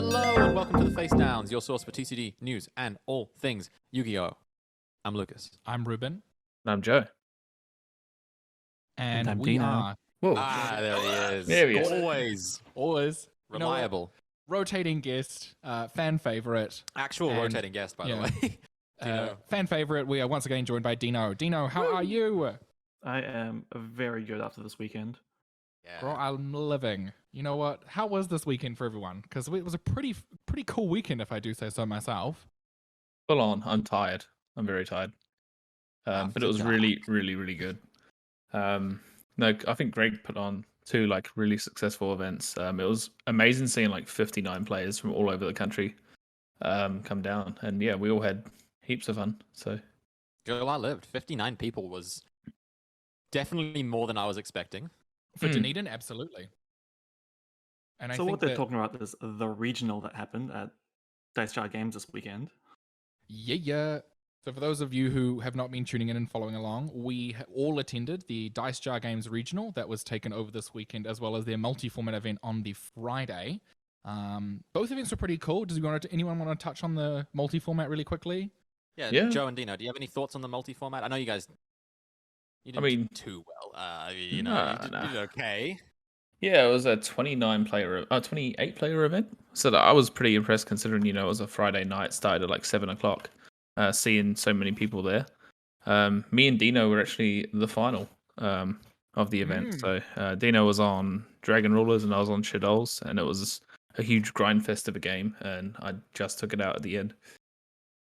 Hello and welcome to the Face Downs, your source for TCD news and all things Yu-Gi-Oh! I'm Lucas. I'm Ruben. And I'm Joe. And I'm we Dino. are Whoa. There he is. There he is. Always You know what? reliable. rotating guest, fan favorite. Actual And- rotating guest, by yeah. the way. Dino. Fan favorite. We are once again joined by Dino. Dino, how are you? I am very good after this weekend. Yeah. Bro, I'm living. You know what? How was this weekend for everyone? Because it was a pretty cool weekend, if I do say so myself. Full on. I'm tired. I'm very tired. But it was really, really, really good. No, I think Greg put on two like really successful events. It was amazing seeing like 59 players from all over the country come down, and yeah, we all had heaps of fun. So Girl, I lived. 59 people was definitely more than I was expecting. For Dunedin, absolutely. And I So think what they're that, talking about is the regional that happened at Dice Jar Games this weekend. yeah. So for those of you who have not been tuning in and following along, we all attended the Dice Jar Games Regional that was taken over this weekend, as well as their multi-format event on the Friday. Both events were pretty cool. Anyone want to touch on the multi-format really quickly? Yeah, Joe and Dino, do you have any thoughts on the multi-format? I know you guys, you didn't do too well. You did okay. yeah, it was a 28 player event. So I was pretty impressed considering it was a Friday night, started at like 7:00. Seeing so many people there. Me and Dino were actually the final of the event. So Dino was on Dragon Rulers and I was on Shadows, and it was a huge grind fest of a game, and I just took it out at the end.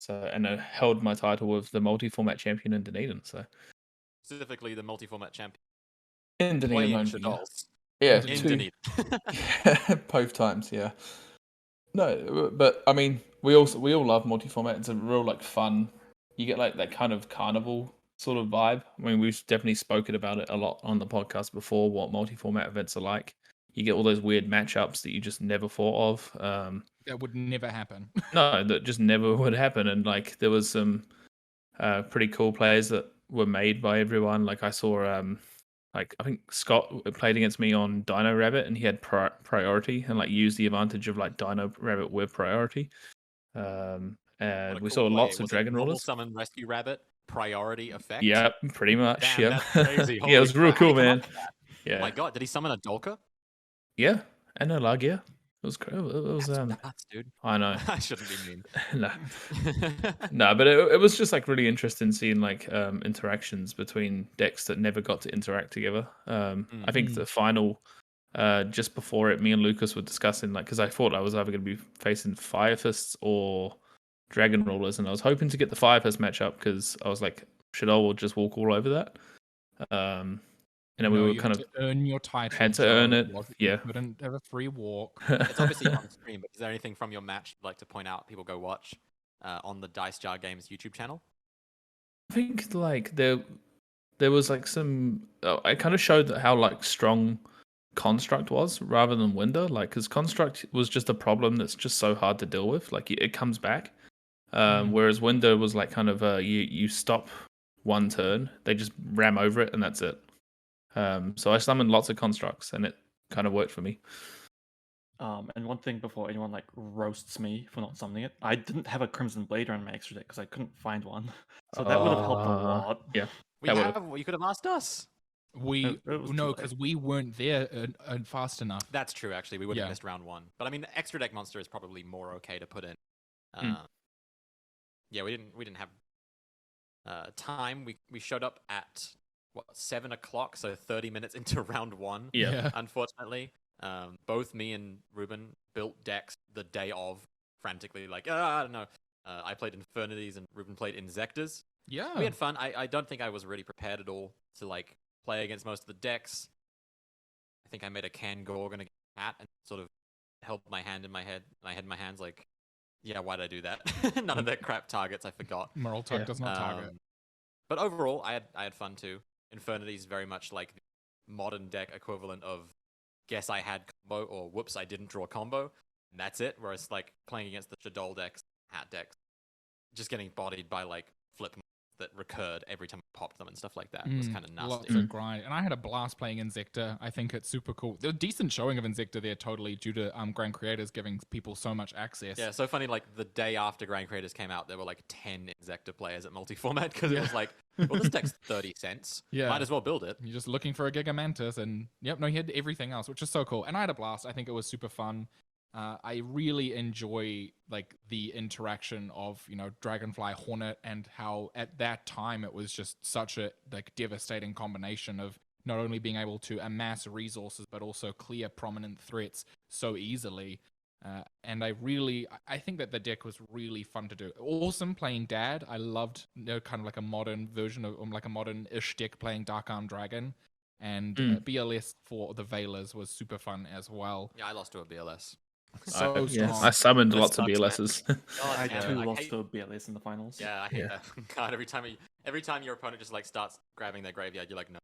And I held my title of the multi-format champion in Dunedin. So Specifically, the multi-format champion. in Dunedin, Playing only, Shadows. yeah, In two, Dunedin. both times, yeah. No, but I mean, we all love multi-format. It's a real like fun. You get like that kind of carnival sort of vibe. I mean, we've definitely spoken about it a lot on the podcast before. What multi-format events are like. You get all those weird matchups that you just never thought of. That would never happen. No, that just never would happen. And like there was some pretty cool players that were made by everyone. Like I saw like I think Scott played against me on Dino Rabbit, and he had priority and like used the advantage of like Dino Rabbit with priority. And we saw lots of Dragon Rulers. Summon Rescue Rabbit priority effect. Yeah, pretty much. Damn, Yeah, that's crazy. yeah, it was real cool, man. Oh Yeah. my god, did he summon a Dolka? Yeah, and a Lagia. It was great. It was That's nuts, dude. I know. I shouldn't be mean. No, no, but it was just like really interesting seeing like interactions between decks that never got to interact together. I think the final, just before it, me and Lucas were discussing like because I thought I was either going to be facing Fire Fists or Dragon Rulers, and I was hoping to get the Fire Fist matchup because I was like, Shadow will just walk all over that. And then we were kind of earn your title. had to earn it. Yeah, You couldn't have a free walk. It's obviously on stream, but is there anything from your match you'd like to point out? People go watch on the Dice Jar Games YouTube channel. I think like there was like some. I kind of showed how like strong Construct was rather than Winder. Like because Construct was just a problem that's just so hard to deal with. Like it comes back, whereas Winder was like kind of you stop one turn, they just ram over it, and that's it. So I summoned lots of constructs, and it kind of worked for me. And one thing before anyone like roasts me for not summoning it, I didn't have a Crimson Blader in my extra deck because I couldn't find one. So that would have helped a lot. Yeah, You could have asked us. It was too No, late. because we weren't there fast enough. That's true, actually. We would have Yeah. missed round one. But I mean, the extra deck monster is probably more okay to put in. Yeah, we didn't have time. We showed up at 7:00, so 30 minutes into round one. Yeah. Unfortunately, both me and Ruben built decks the day of, frantically. Like, I don't know. I played Infernities and Ruben played Inzectors. Yeah. We had fun. I don't think I was really prepared at all to like play against most of the decks. I think I made a Kangorgan and a cat and sort of held my hand in my head. And I had my hands like, yeah, why'd I do that? None of their crap targets. I forgot. Moral Tug does not target. But overall, I had fun too. Infinity is very much like the modern deck equivalent of guess I had combo or whoops I didn't draw combo, and that's it. Whereas like playing against the Shadol decks, hat decks, just getting bodied by like flip that recurred every time I popped them and stuff like that. It was kind of Lots nasty. of grind, and I had a blast playing Insector. I think it's super cool. There's a decent showing of Insector there, totally due to Grand Creators giving people so much access. Yeah, so funny. Like the day after Grand Creators came out, there were like 10 Insector players at multi-format because it was like, well, this deck's 30 cents. Yeah. Might as well build it. You're just looking for a Gigamantis, and yep, no, he had everything else, which is so cool. And I had a blast. I think it was super fun. I really enjoy like the interaction of Dragonfly Hornet, and how at that time it was just such a like devastating combination of not only being able to amass resources but also clear prominent threats so easily. And I think that the deck was really fun to do. Awesome playing Dad. I loved kind of like a modern version of like a modern-ish deck playing Dark Arm Dragon. And BLS for the Veilers was super fun as well. Yeah, I lost to a BLS. So strong. I summoned That lots of sucks, man. BLSs. God, I damn too it. I lost hate- to a BLS in the finals. Yeah, I hate Yeah. that. God, every time your opponent just like starts grabbing their graveyard, you're like, no.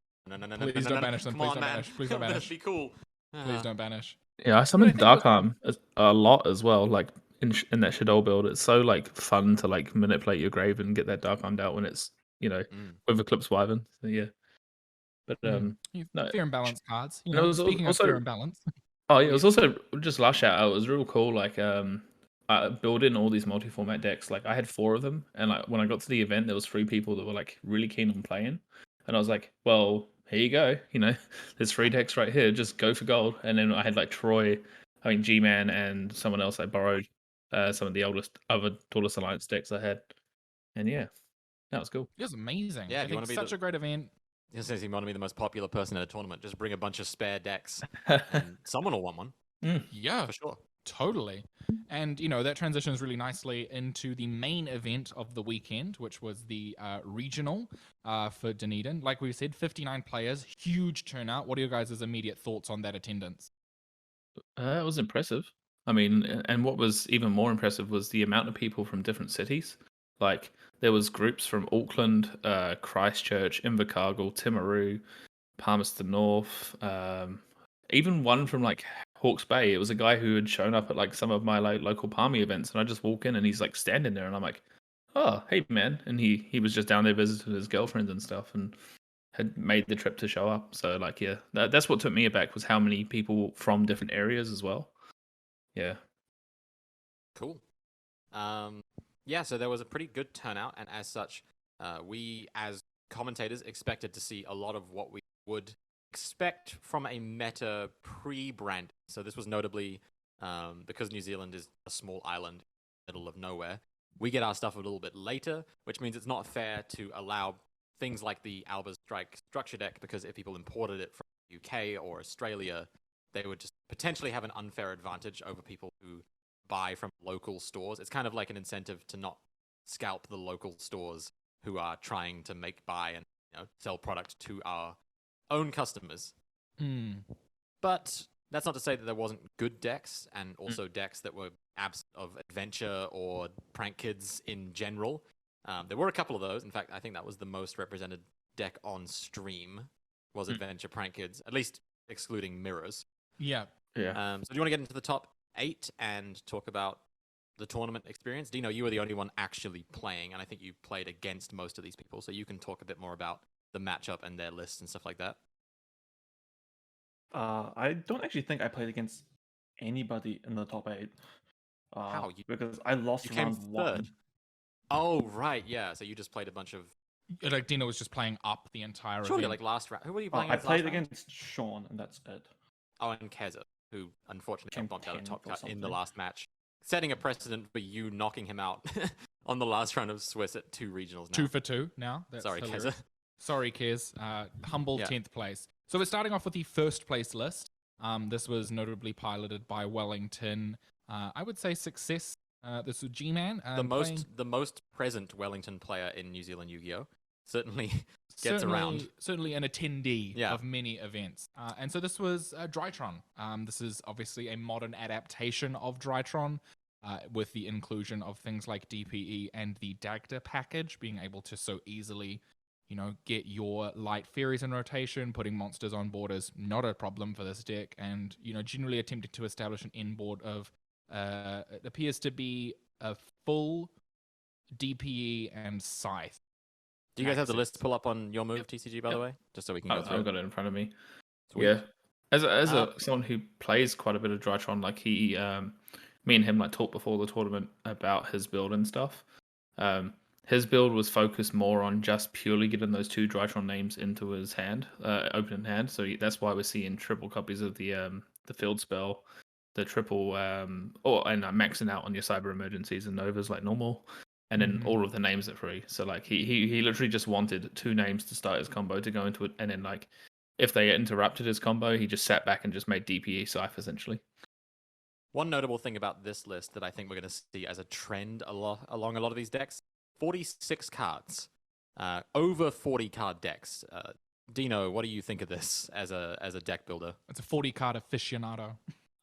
Please don't banish them. Come Please on, don't man. banish. Please don't Let's banish. be cool. Please don't banish. Yeah, I summoned think Dark Arm a lot as well. Like in that Shadow build, it's so like fun to like manipulate your grave and get that Dark Armed out when it's with Eclipse Wyvern. So yeah, but no. Fear and balance cards. And it was Speaking also- of fear and balance. Oh yeah, it was also just last shout out. It was real cool. Like building all these multi-format decks. Like I had 4 of them, and like when I got to the event, there was 3 people that were like really keen on playing, and I was like, well, here you go. There's 3 decks right here. Just go for gold. And then I had like Troy, G-Man, and someone else. I borrowed some of the other Tallest Alliance decks I had, and yeah, that was cool. It was amazing. Yeah, I if you think wanna be such a great event. It says you want to be the most popular person at a tournament. Just bring a bunch of spare decks, and someone will want one Yeah, for sure. totally. And that transitions really nicely into the main event of the weekend, which was the regional for Dunedin. Like we said, 59 players, huge turnout. What are your guys' immediate thoughts on that attendance? It was impressive. I mean, and what was even more impressive was the amount of people from different cities. Like there was groups from Auckland, Christchurch, Invercargill, Timaru, Palmerston North, even one from like Hawke's Bay. It was a guy who had shown up at like some of my like local Palmy events, and I just walk in and he's like standing there, and I'm like, "Oh, hey man!" And he was just down there visiting his girlfriend and stuff, and had made the trip to show up. So like, yeah, that's what took me aback was how many people from different areas as well. Yeah. Cool. Yeah, so there was a pretty good turnout, and as such, we as commentators expected to see a lot of what we would expect from a meta pre-brand. So this was notably because New Zealand is a small island in the middle of nowhere. We get our stuff a little bit later, which means it's not fair to allow things like the Alba Strike structure deck, because if people imported it from the UK or Australia, they would just potentially have an unfair advantage over people who buy from local stores. It's kind of like an incentive to not scalp the local stores who are trying to buy and sell product to our own customers. But that's not to say that there wasn't good decks, and also decks that were absent of adventure or prank kids in general. There were a couple of those. In fact, I think that was the most represented deck on stream was adventure prank kids, at least excluding mirrors. Yeah. Yeah. So do you want to get into the top 8 and talk about the tournament experience? Dino, you were the only one actually playing, and I think you played against most of these people, so you can talk a bit more about the matchup and their lists and stuff like that. I don't actually think I played against anybody in the top 8. How? Because I lost You came round 1. third. Oh, right, yeah. So you just played a bunch of... Like Dino was just playing up the entire Surely, event. like last round. Who were you playing I against played last round? against Sean, and that's it. Oh, and Keza, who unfortunately Came got bumped out of 10th top or cut in the something. last match, setting a precedent for you knocking him out on the last round of Swiss at 2 regionals now. 2 for 2 now. That's Sorry, hilarious. Keza. Sorry, Kez. Humble Yeah. 10th place. So we're starting off with the first place list. This was notably piloted by Wellington. I would say success. This was G-Man. The most present Wellington player in New Zealand Yu-Gi-Oh! Certainly gets around. Certainly an attendee Yeah. of many events. And so this was Drytron. This is obviously a modern adaptation of Drytron, with the inclusion of things like DPE and the Dagda package, being able to so easily, get your light fairies in rotation. Putting monsters on board is not a problem for this deck, and generally attempted to establish an inboard of it appears to be a full DPE and Scythe. Do you guys have the access. list pull up on your move, TCG, by the way? Just so we can go through I've it. got it in front of me. Sweet. Yeah, as someone who plays quite a bit of Drytron, like me and him like talked before the tournament about his build and stuff. His build was focused more on just purely getting those 2 Drytron names into his hand, open hand. So that's why we're seeing triple copies of the field spell, the triple and maxing out on your cyber emergencies and novas like normal, and then all of the names at free. So like he literally just wanted 2 names to start his combo to go into it, and then like if they interrupted his combo, he just sat back and just made DPE Scythe essentially. One notable thing about this list that I think we're going to see as a trend along a lot of these decks, 46 cards, over 40 card decks. Dino, what do you think of this as a deck builder? It's a 40 card aficionado.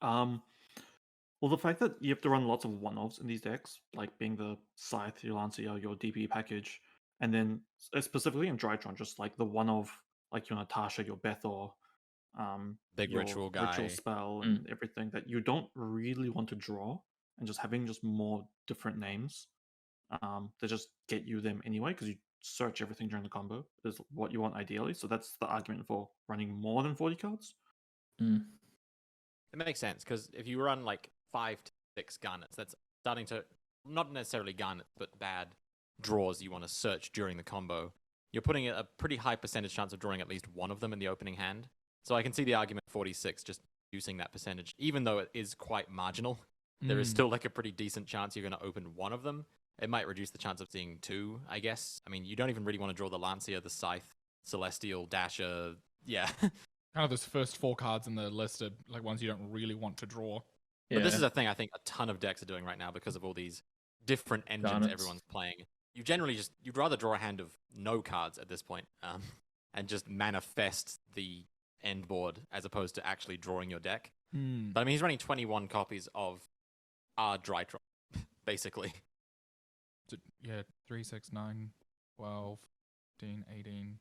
Well, the fact that you have to run lots of one-offs in these decks, like being the Scythe, your Lancia, your DP package, and then specifically in Drytron, just like the one-off, like your Natasha, your Bethor, Big your ritual guy. ritual spell, and everything that you don't really want to draw, and just having just more different names to just get you them anyway, because you search everything during the combo is what you want ideally. So that's the argument for running more than 40 cards. It makes sense, because if you run like 5 to 6 garnets, that's starting to, not necessarily garnets, but bad draws you want to search during the combo. You're putting a pretty high percentage chance of drawing at least one of them in the opening hand. So I can see the argument 46 just using that percentage, even though it is quite marginal. There is still like a pretty decent chance you're going to open one of them. It might reduce the chance of seeing 2, I guess. I mean, you don't even really want to draw the Lancia, the Scythe, Celestial, Dasher. Yeah. Kind of those first 4 cards in the list are like ones you don't really want to draw. But this is a thing I think a ton of decks are doing right now because of all these different engines everyone's playing. You'd rather draw a hand of no cards at this point, and just manifest the end board as opposed to actually drawing your deck. But I mean, he's running 21 copies of our Drytron, basically. So, 3, 6, 9, 12, 15, 18,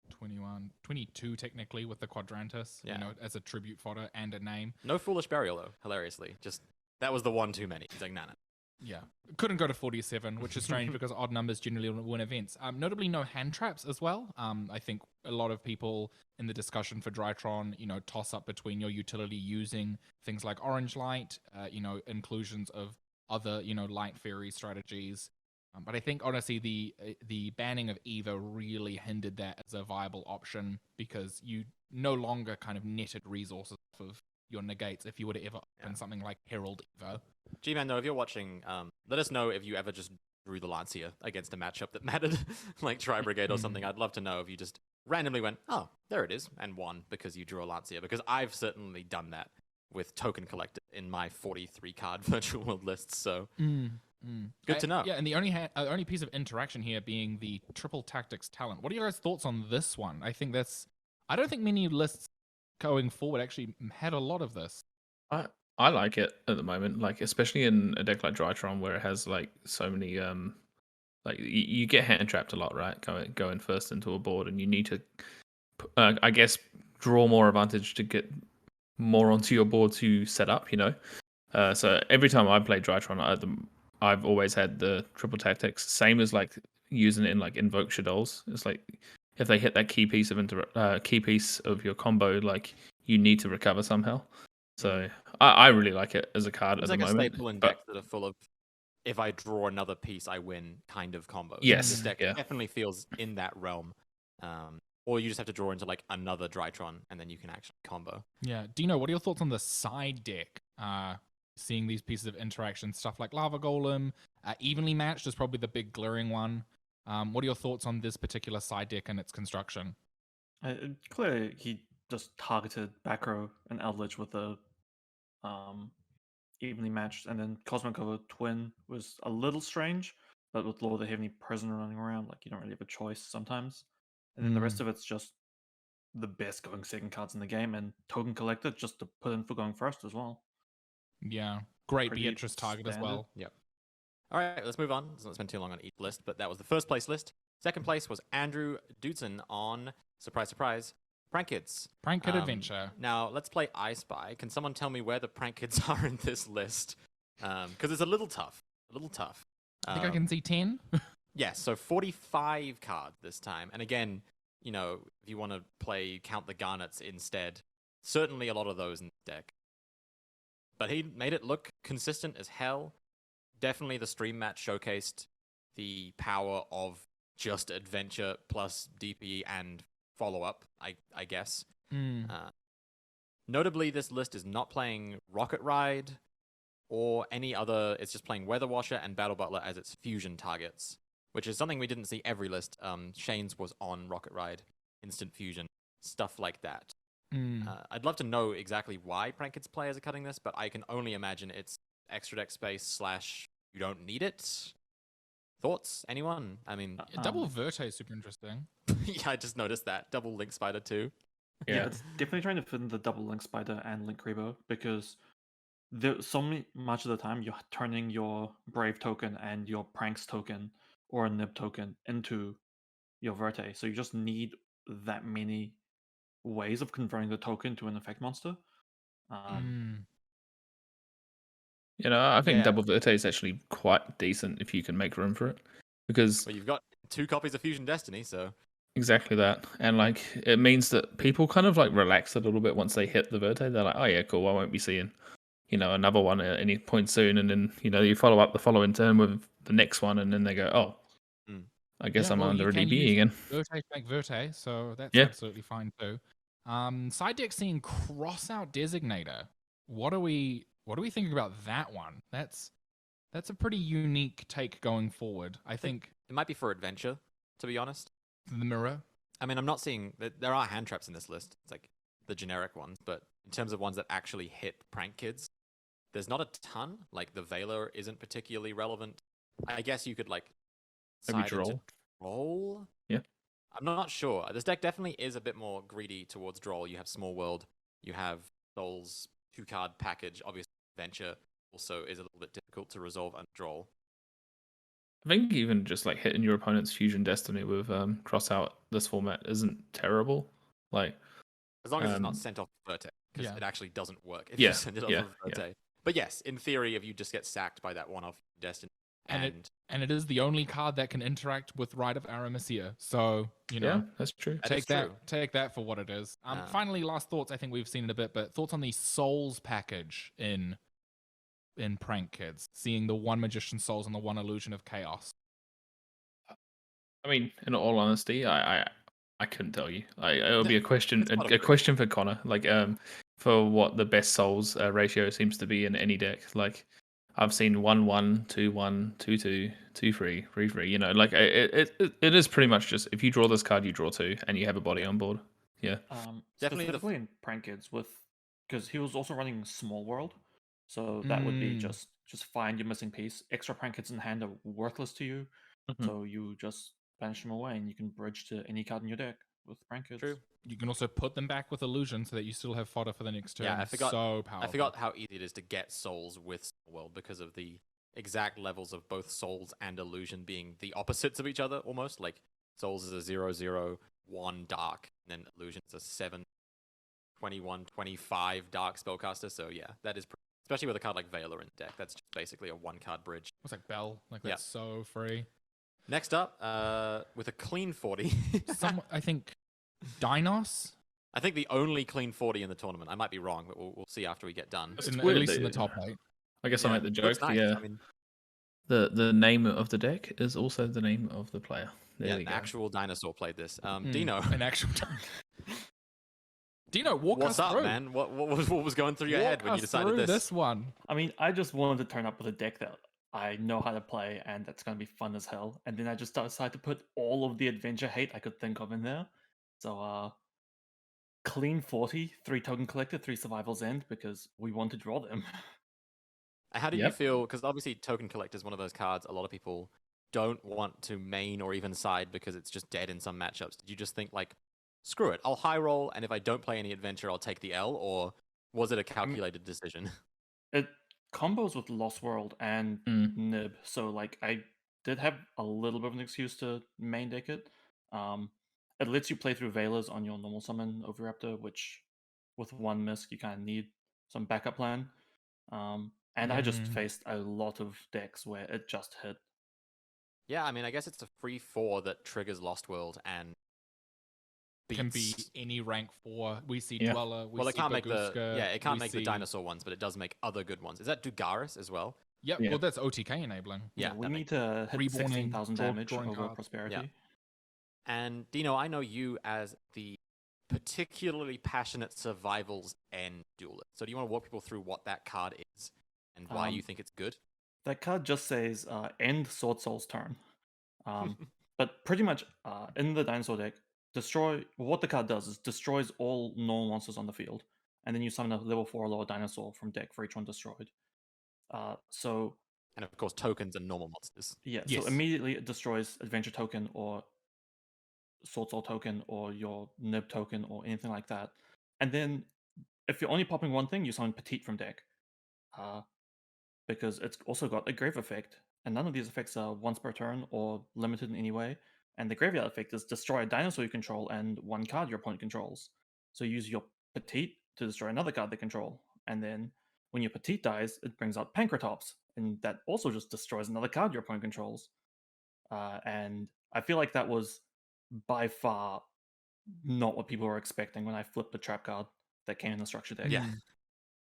21, 22 technically with the Quadrantus, as a tribute fodder and a name. No Foolish Burial, though, hilariously. Just, that was the one too many. He's like, nah. Yeah. Couldn't go to 47, which is strange because odd numbers generally win events. Notably, no hand traps as well. I think a lot of people in the discussion for Drytron, toss up between your utility using things like Orange Light, inclusions of other, light fairy strategies. But I think, honestly, the banning of Eva really hindered that as a viable option because you no longer kind of netted resources off of your negates if you were to ever open something like Herald Evo. G-Man, though, if you're watching, let us know if you ever just drew the Lancia against a matchup that mattered, like Tri-Brigade or something. I'd love to know if you just randomly went, oh, there it is, and won because you drew a Lancia, because I've certainly done that with Token Collector in my 43-card Virtual World lists, so... Good to know. Yeah, and the only piece of interaction here being the triple tactics talent. What are your guys' thoughts on this one? I don't think many lists going forward actually had a lot of this. I like it at the moment, like especially in a deck like Drytron where it has like so many like you get hand trapped a lot, right? Going first into a board, and you need to, I guess, draw more advantage to get more onto your board to set up. So every time I play Drytron, I've always had the triple tactics, same as like using it in like Invoke Shadows. It's like if they hit that key piece of your combo, like you need to recover somehow. So I really like it as a card at the moment. It's like a staple in decks that are full of if I draw another piece, I win kind of combos. Yes, this deck definitely feels in that realm. Or you just have to draw into like another Drytron and then you can actually combo. Yeah. Dino, what are your thoughts on the side deck? Seeing these pieces of interaction, stuff like Lava Golem, evenly matched is probably the big glaring one. What are your thoughts on this particular side deck and its construction? Clearly, he just targeted back row and Eldritch with a evenly matched, and then Cosmic Cover Twin was a little strange, but with Lord of the Heavenly Prisoner running around, like you don't really have a choice sometimes. And then the rest of it's just the best going second cards in the game, and Token Collector just to put in for going first as well. Yeah, great Pretty Beatrice target as well. Yep. All right, let's move on. Let's not spend too long on each list, but that was the first place list. Second place was Andrew Dudson on, surprise, surprise, Prank Kids. Prank Kid Adventure. Now, let's play I Spy. Can someone tell me where the Prank Kids are in this list? Because it's a little tough. I think I can see 10. Yes, so 45 cards this time. And again, you know, if you want to play Count the Garnets instead, certainly a lot of those in the deck. But he made it look consistent as hell. Definitely the stream match showcased the power of just adventure plus DP and follow-up, I guess. Mm. Notably, this list is not playing Rocket Ride or any other. It's just playing Weather Washer and Battle Butler as its fusion targets, which is something we didn't see every list. Shane's was on Rocket Ride, Instant Fusion, stuff like that. I'd love to know exactly why Prank Kids players are cutting this, but I can only imagine it's extra deck space / you don't need it. Thoughts? Anyone? I mean, Double Verte is super interesting. yeah, I just noticed that. Double Link Spider too. Yeah, it's definitely trying to fit in the double Link Spider and Link Rebo because much of the time you're turning your Brave token and your Pranks token or a Nib token into your Verte. So you just need that many ways of converting the token to an effect monster. You know, I think Yeah. Double Verte is actually quite decent if you can make room for it, because Well, you've got 2 copies of Fusion Destiny, so exactly that, and like it means that people kind of like relax a little bit once they hit the Verte. They're like, oh yeah, cool, I won't be seeing, you know, another one at any point soon, and then you know you follow up the following turn with the next one, and then they go, oh, I guess I'm under a DB again. Verte to make Verte, so that's Yeah. absolutely fine too. Side deck seeing Crossout Designator. What are we thinking about that one? That's a pretty unique take going forward. I think it might be for adventure, to be honest. the mirror. I mean, I'm not seeing there are hand traps in this list. It's like the generic ones, but in terms of ones that actually hit Prank Kids, there's not a ton. Like the Veiler isn't particularly relevant. I guess you could like Maybe side into Droll. Droll. Yeah. I'm not sure. This deck definitely is a bit more greedy towards Droll. You have Small World, you have Soul's 2-card package. Obviously, Adventure also is a little bit difficult to resolve on Droll. I think even just like hitting your opponent's Fusion Destiny with Crossout this format isn't terrible. Like, as long as it's not sent off Verte, because Yeah. it actually doesn't work if Yeah, you send it off yeah, of Verte. But yes, in theory, if you just get sacked by that one-off Destiny, And it is the only card that can interact with Rite of Aramesia. So, you know, yeah, that's true. That is take that for what it is. Finally, last thoughts. I think we've seen it a bit, but thoughts on the Souls package in Prank Kids, seeing the 1 Magician Souls and the 1 Illusion of Chaos. I mean, in all honesty, I couldn't tell you. It would be a question It's not a question for Connor. Like, for what the best souls ratio seems to be in any deck. Like, I've seen 1-1, 2-1, 2-2, 2-3, 3-3. You know, like it is pretty much just if you draw this card, you draw 2, and you have a body on board. Yeah. Definitely Specifically in Prank Kids because he was also running Small World, so that would be just find your missing piece. Extra Prank Kids in hand are worthless to you, so you just banish them away, and you can bridge to any card in your deck with Prank Kids. True. You can also put them back with Illusion so that you still have fodder for the next turn. Yeah, I forgot. So powerful. I forgot how easy it is to get Souls with Small World because of the exact levels of both Souls and Illusion being the opposites of each other almost. Like Souls is a 0/0/1 dark, and then Illusion is a 7/21/25 dark spellcaster. So yeah, that is especially with a card like Veiler in the deck. That's just basically a 1-card bridge. It's like Bell. Like that's so free. Next up, with a clean 40. I think Dinos. I think the only clean 40 in the tournament. I might be wrong, but we'll see after we get done. It's At weird least that- in the top 8. I guess I make the looks joke. nice. Yeah. I mean, The name of the deck is also the name of the player. There yeah, we an go. actual dinosaur played this. Dino, An actual. Dino, walk what's us up, through. man? What was going through your head when you decided this one? I mean, I just wanted to turn up with a deck that I know how to play and that's going to be fun as hell. And then I just decided to put all of the adventure hate I could think of in there. So, clean 40, 3 token collector, 3 survivals end because we want to draw them. How do you feel? Because obviously, token collector is one of those cards a lot of people don't want to main or even side because it's just dead in some matchups. Did you just think like, screw it, I'll high roll, and if I don't play any adventure, I'll take the L, or was it a calculated decision? It combos with Lost World and Nib, so like I did have a little bit of an excuse to main deck it. It lets you play through Veilers on your normal summon Oviraptor, which with 1 misc you kind of need some backup plan. And I just faced a lot of decks where it just hit. Yeah, I mean, I guess it's a free 4 that triggers Lost World and Can be beats. any rank 4. We see Yeah. Dweller, we Well, it see can't make the Baguska, it can't we make the see... dinosaur ones, but it does make other good ones. Is that Dugaris as well? Yep, Yeah. well, that's OTK enabling. Yeah, we that need makes to hit Reborning, 16,000 damage drawing over cards. prosperity. And Dino, I know you as the particularly passionate survivals end duelist. So do you want to walk people through what that card is and why you think it's good? That card just says end Sword Soul's turn. But pretty much in the dinosaur deck, what the card does is destroys all normal monsters on the field, and then you summon a level 4 or lower dinosaur from deck for each one destroyed. So And of course, tokens and normal monsters. yeah, Yes. so immediately it destroys Adventure Token or Sword Soul Token or your Nib Token or anything like that. And then if you're only popping one thing, you summon Petite from deck. Because it's also got a grave effect, and none of these effects are once per turn or limited in any way. And the graveyard effect is destroy a dinosaur you control and one card your opponent controls. So use your Petite to destroy another card they control, and then when your Petite dies, it brings out Pancratops, and that also just destroys another card your opponent controls. And I feel like that was by far not what people were expecting when I flipped the trap card that came in the structure deck. Yeah.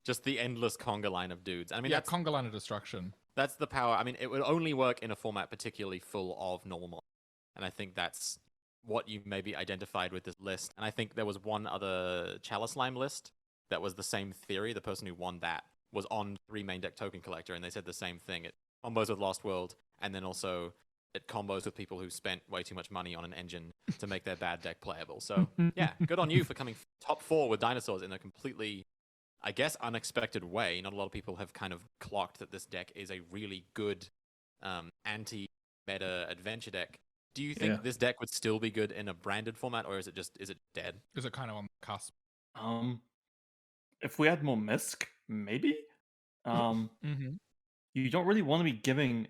Just the endless conga line of dudes. I mean, Yeah, that's conga line of destruction. that's the power. I mean, it would only work in a format particularly full of normal monsters. And I think that's what you maybe identified with this list. And I think there was one other Chalice Lime list that was the same theory. The person who won that was on 3 main deck token collector, and they said the same thing. It combos with Lost World, and then also it combos with people who spent way too much money on an engine to make their bad deck playable. So yeah, good on you for coming top 4 with dinosaurs in a completely, I guess, unexpected way. Not a lot of people have kind of clocked that this deck is a really good anti-meta adventure deck. Do you think this deck would still be good in a branded format, or is it dead? Is it kind of on the cusp? If we had more Misk, maybe. Mm-hmm. You don't really want to be giving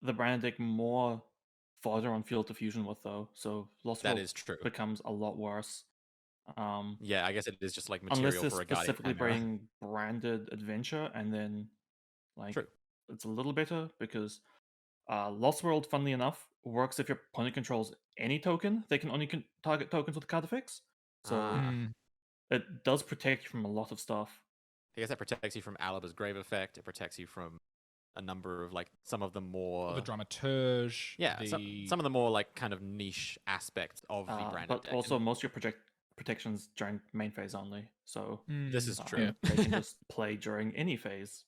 the brand deck more fodder on field to fusion with, though. So Lost That World is true. becomes a lot worse. Yeah, I guess it is just like Unless material they're for a Guardian specifically Chimera. bringing branded adventure, and then like True. it's a little better because Lost World, funnily enough, works if your opponent controls any token. They can only target tokens with card effects. So Mm. it does protect you from a lot of stuff. I guess that protects you from Alaba's Grave Effect. It protects you from a number of like some of the more The dramaturge. yeah, the... some of the more like kind of niche aspects of the branded But deck. also most of your protections during main phase only. So This is true. they can just play during any phase.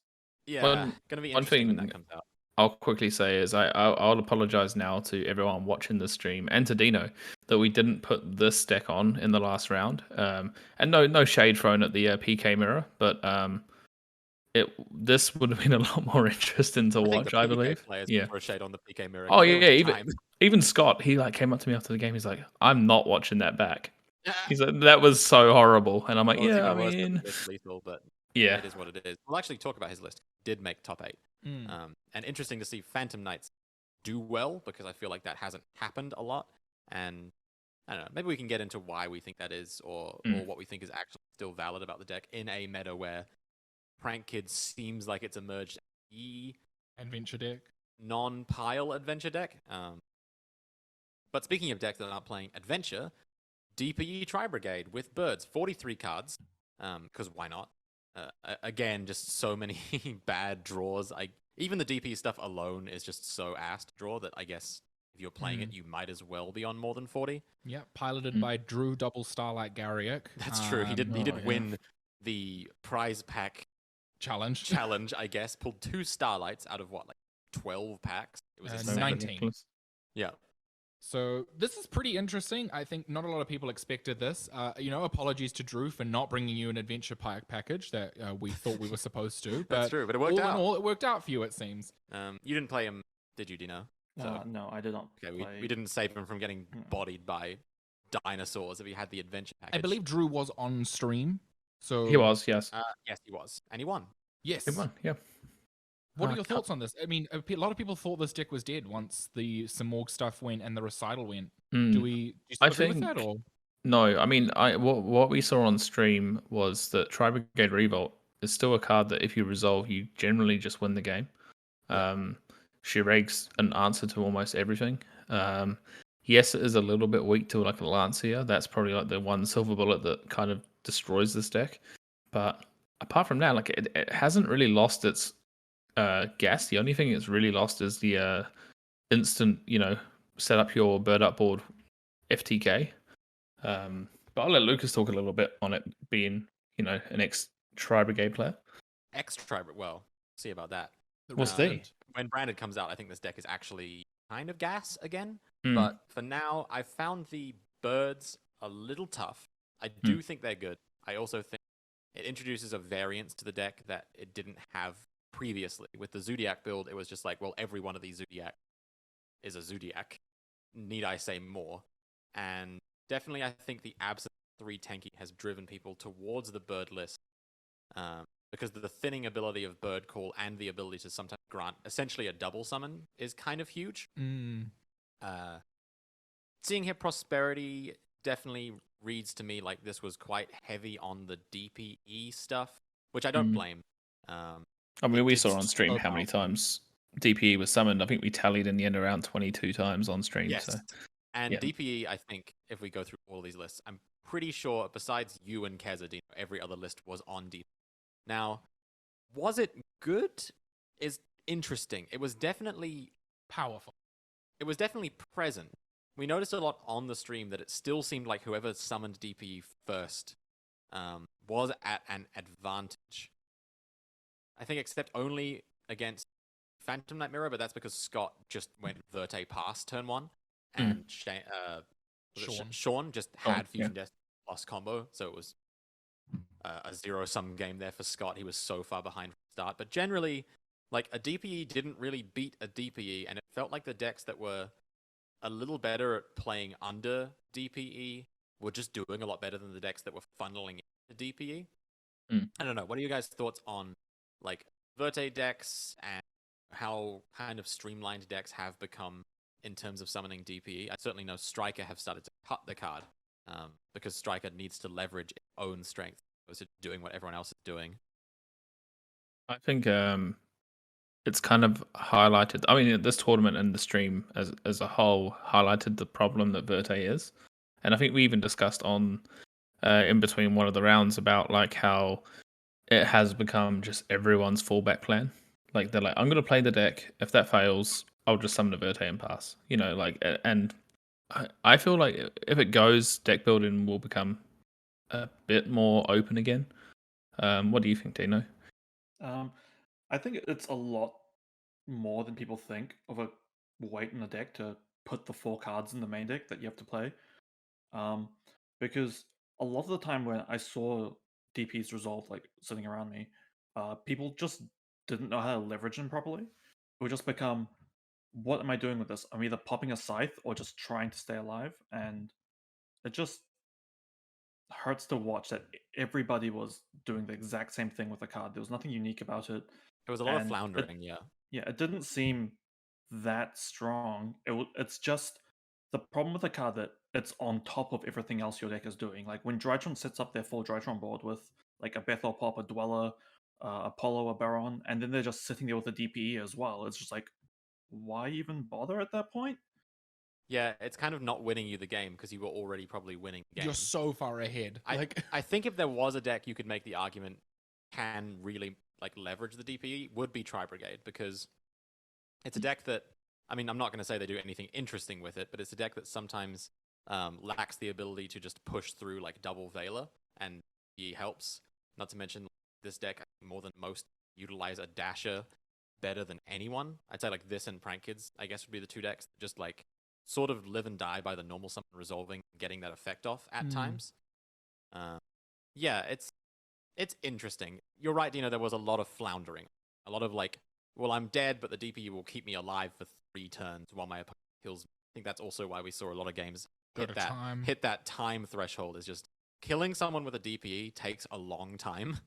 Yeah, gonna be one interesting when thing that comes out. I'll quickly say is I'll apologize now to everyone watching the stream and to Dino that we didn't put this deck on in the last round. And no shade thrown at the PK mirror, but this would have been a lot more interesting to watch, I believe. Players Yeah. throw shade on the PK mirror. Oh 'cause they yeah, don't have time. even Scott, he like came up to me after the game. He's like, "I'm not watching that back." Yeah. He's like, "That was so horrible," and I'm like, Well, it's "Yeah, I even worse than mean, this lethal, but yeah, it is what it is. We'll actually talk about his list. Did make top 8. And interesting to see Phantom Knights do well because I feel like that hasn't happened a lot. And I don't know, maybe we can get into why we think that is or what we think is actually still valid about the deck in a meta where Prank Kid seems like it's emerged adventure deck. Non-pile adventure deck. But speaking of decks that aren't playing adventure, DPE Tri Brigade with birds, 43 cards, because why not? Again, just so many bad draws. Even the DP stuff alone is just so ass to draw that I guess if you're playing it, you might as well be on more than 40. Yeah, piloted by Drew Double Starlight Garrick. That's true. He did win the prize pack challenge, I guess. Pulled 2 Starlights out of what, like 12 packs? It was insane. 19. Yeah. So this is pretty interesting. I think not a lot of people expected this. Apologies to Drew for not bringing you an adventure package that we thought we were supposed to. But that's true, but it worked out. All, it worked out for you, it seems. You didn't play him, did you, Dino? No, I did not. Okay, we didn't save him from getting bodied by dinosaurs if he had the adventure package. I believe Drew was on stream. So he was, yes. Yes, he was. And he won. Yes. He won, yeah. What are your thoughts on this? I mean, a lot of people thought this deck was dead once the Simorg stuff went and the recital went. Do you still agree with that? Or? No, I mean, what we saw on stream was that Tri Brigade Revolt is still a card that if you resolve, you generally just win the game. Shiraig's an answer to almost everything. Yes, it is a little bit weak to like a Lancia. That's probably like the one silver bullet that kind of destroys this deck. But apart from that, like it hasn't really lost its gas. The only thing it's really lost is the instant, set up your bird up board FTK. But I'll let Lucas talk a little bit on it being, an ex Tri Brigade player. Extra, well, see about that. We'll see. When Branded comes out, I think this deck is actually kind of gas again. Mm. But for now, I found the birds a little tough. I do think they're good. I also think it introduces a variance to the deck that it didn't have previously. With the Zodiac build, it was just like, well, every one of these Zodiac is a Zodiac. Need I say more? And definitely, I think the absence of 3 tanky has driven people towards the bird list. Because the thinning ability of Bird Call and the ability to sometimes grant essentially a double summon is kind of huge. Seeing here Prosperity definitely reads to me like this was quite heavy on the DPE stuff, which I don't blame. I mean, we saw on stream how many times DPE was summoned. I think we tallied in the end around 22 times on stream. Yes. So. And DPE, I think, if we go through all these lists, I'm pretty sure besides you and Kezadino, every other list was on DPE. Now, was it good? Is interesting. It was definitely Powerful. It was definitely present. We noticed a lot on the stream that it still seemed like whoever summoned DPE first was at an advantage. I think except only against Phantom Knight Mirror, but that's because Scott just went Verte past turn 1, and Sean just had Fusion Death plus combo, so it was a zero-sum game there for Scott. He was so far behind from the start. But generally, like, a DPE didn't really beat a DPE, and it felt like the decks that were a little better at playing under DPE were just doing a lot better than the decks that were funneling into DPE. I don't know. What are you guys' thoughts on, like, Verte decks and how kind of streamlined decks have become in terms of summoning DPE? I certainly know Striker have started to cut the card because Striker needs to leverage its own strength as to doing what everyone else is doing. I think it's kind of highlighted. I mean, this tournament and the stream as a whole highlighted the problem that Verte is, and I think we even discussed on in between one of the rounds about like how it has become just everyone's fallback plan. Like they're like, I'm gonna play the deck. If that fails, I'll just summon a Verte and pass. And I feel like if it goes, deck building will become a bit more open again. What do you think, Dino? I think it's a lot more than people think of a weight in the deck to put the 4 cards in the main deck that you have to play. Because a lot of the time when I saw DP's resolve like sitting around me, people just didn't know how to leverage them properly. It would just become, what am I doing with this? I'm either popping a scythe or just trying to stay alive, and it just hurts to watch that everybody was doing the exact same thing with the card. There was nothing unique about it. There was a lot of floundering, yeah. Yeah, it didn't seem that strong. It's just the problem with the card that it's on top of everything else your deck is doing. Like when Drytron sets up their full Drytron board with like a Bethel Pop, a Dweller, Apollo, a Baron, and then they're just sitting there with a DPE as well. It's just like, why even bother at that point? Yeah, it's kind of not winning you the game because you were already probably winning the game. You're so far ahead. I think if there was a deck you could make the argument can really like leverage the DPE would be Tri Brigade, because it's a deck that, I mean, I'm not going to say they do anything interesting with it, but it's a deck that sometimes lacks the ability to just push through like double Veiler, and he helps. Not to mention this deck, more than most, utilize a Dasher better than anyone. I'd say like this and Prank Kids, I guess, would be the 2 decks that just like sort of live and die by the normal summon resolving, getting that effect off at times. Yeah, it's interesting. You're right, Dino, there was a lot of floundering. A lot of like, well, I'm dead, but the DPE will keep me alive for 3 turns while my opponent kills me. I think that's also why we saw a lot of games hit that time threshold. Is just killing someone with a DPE takes a long time.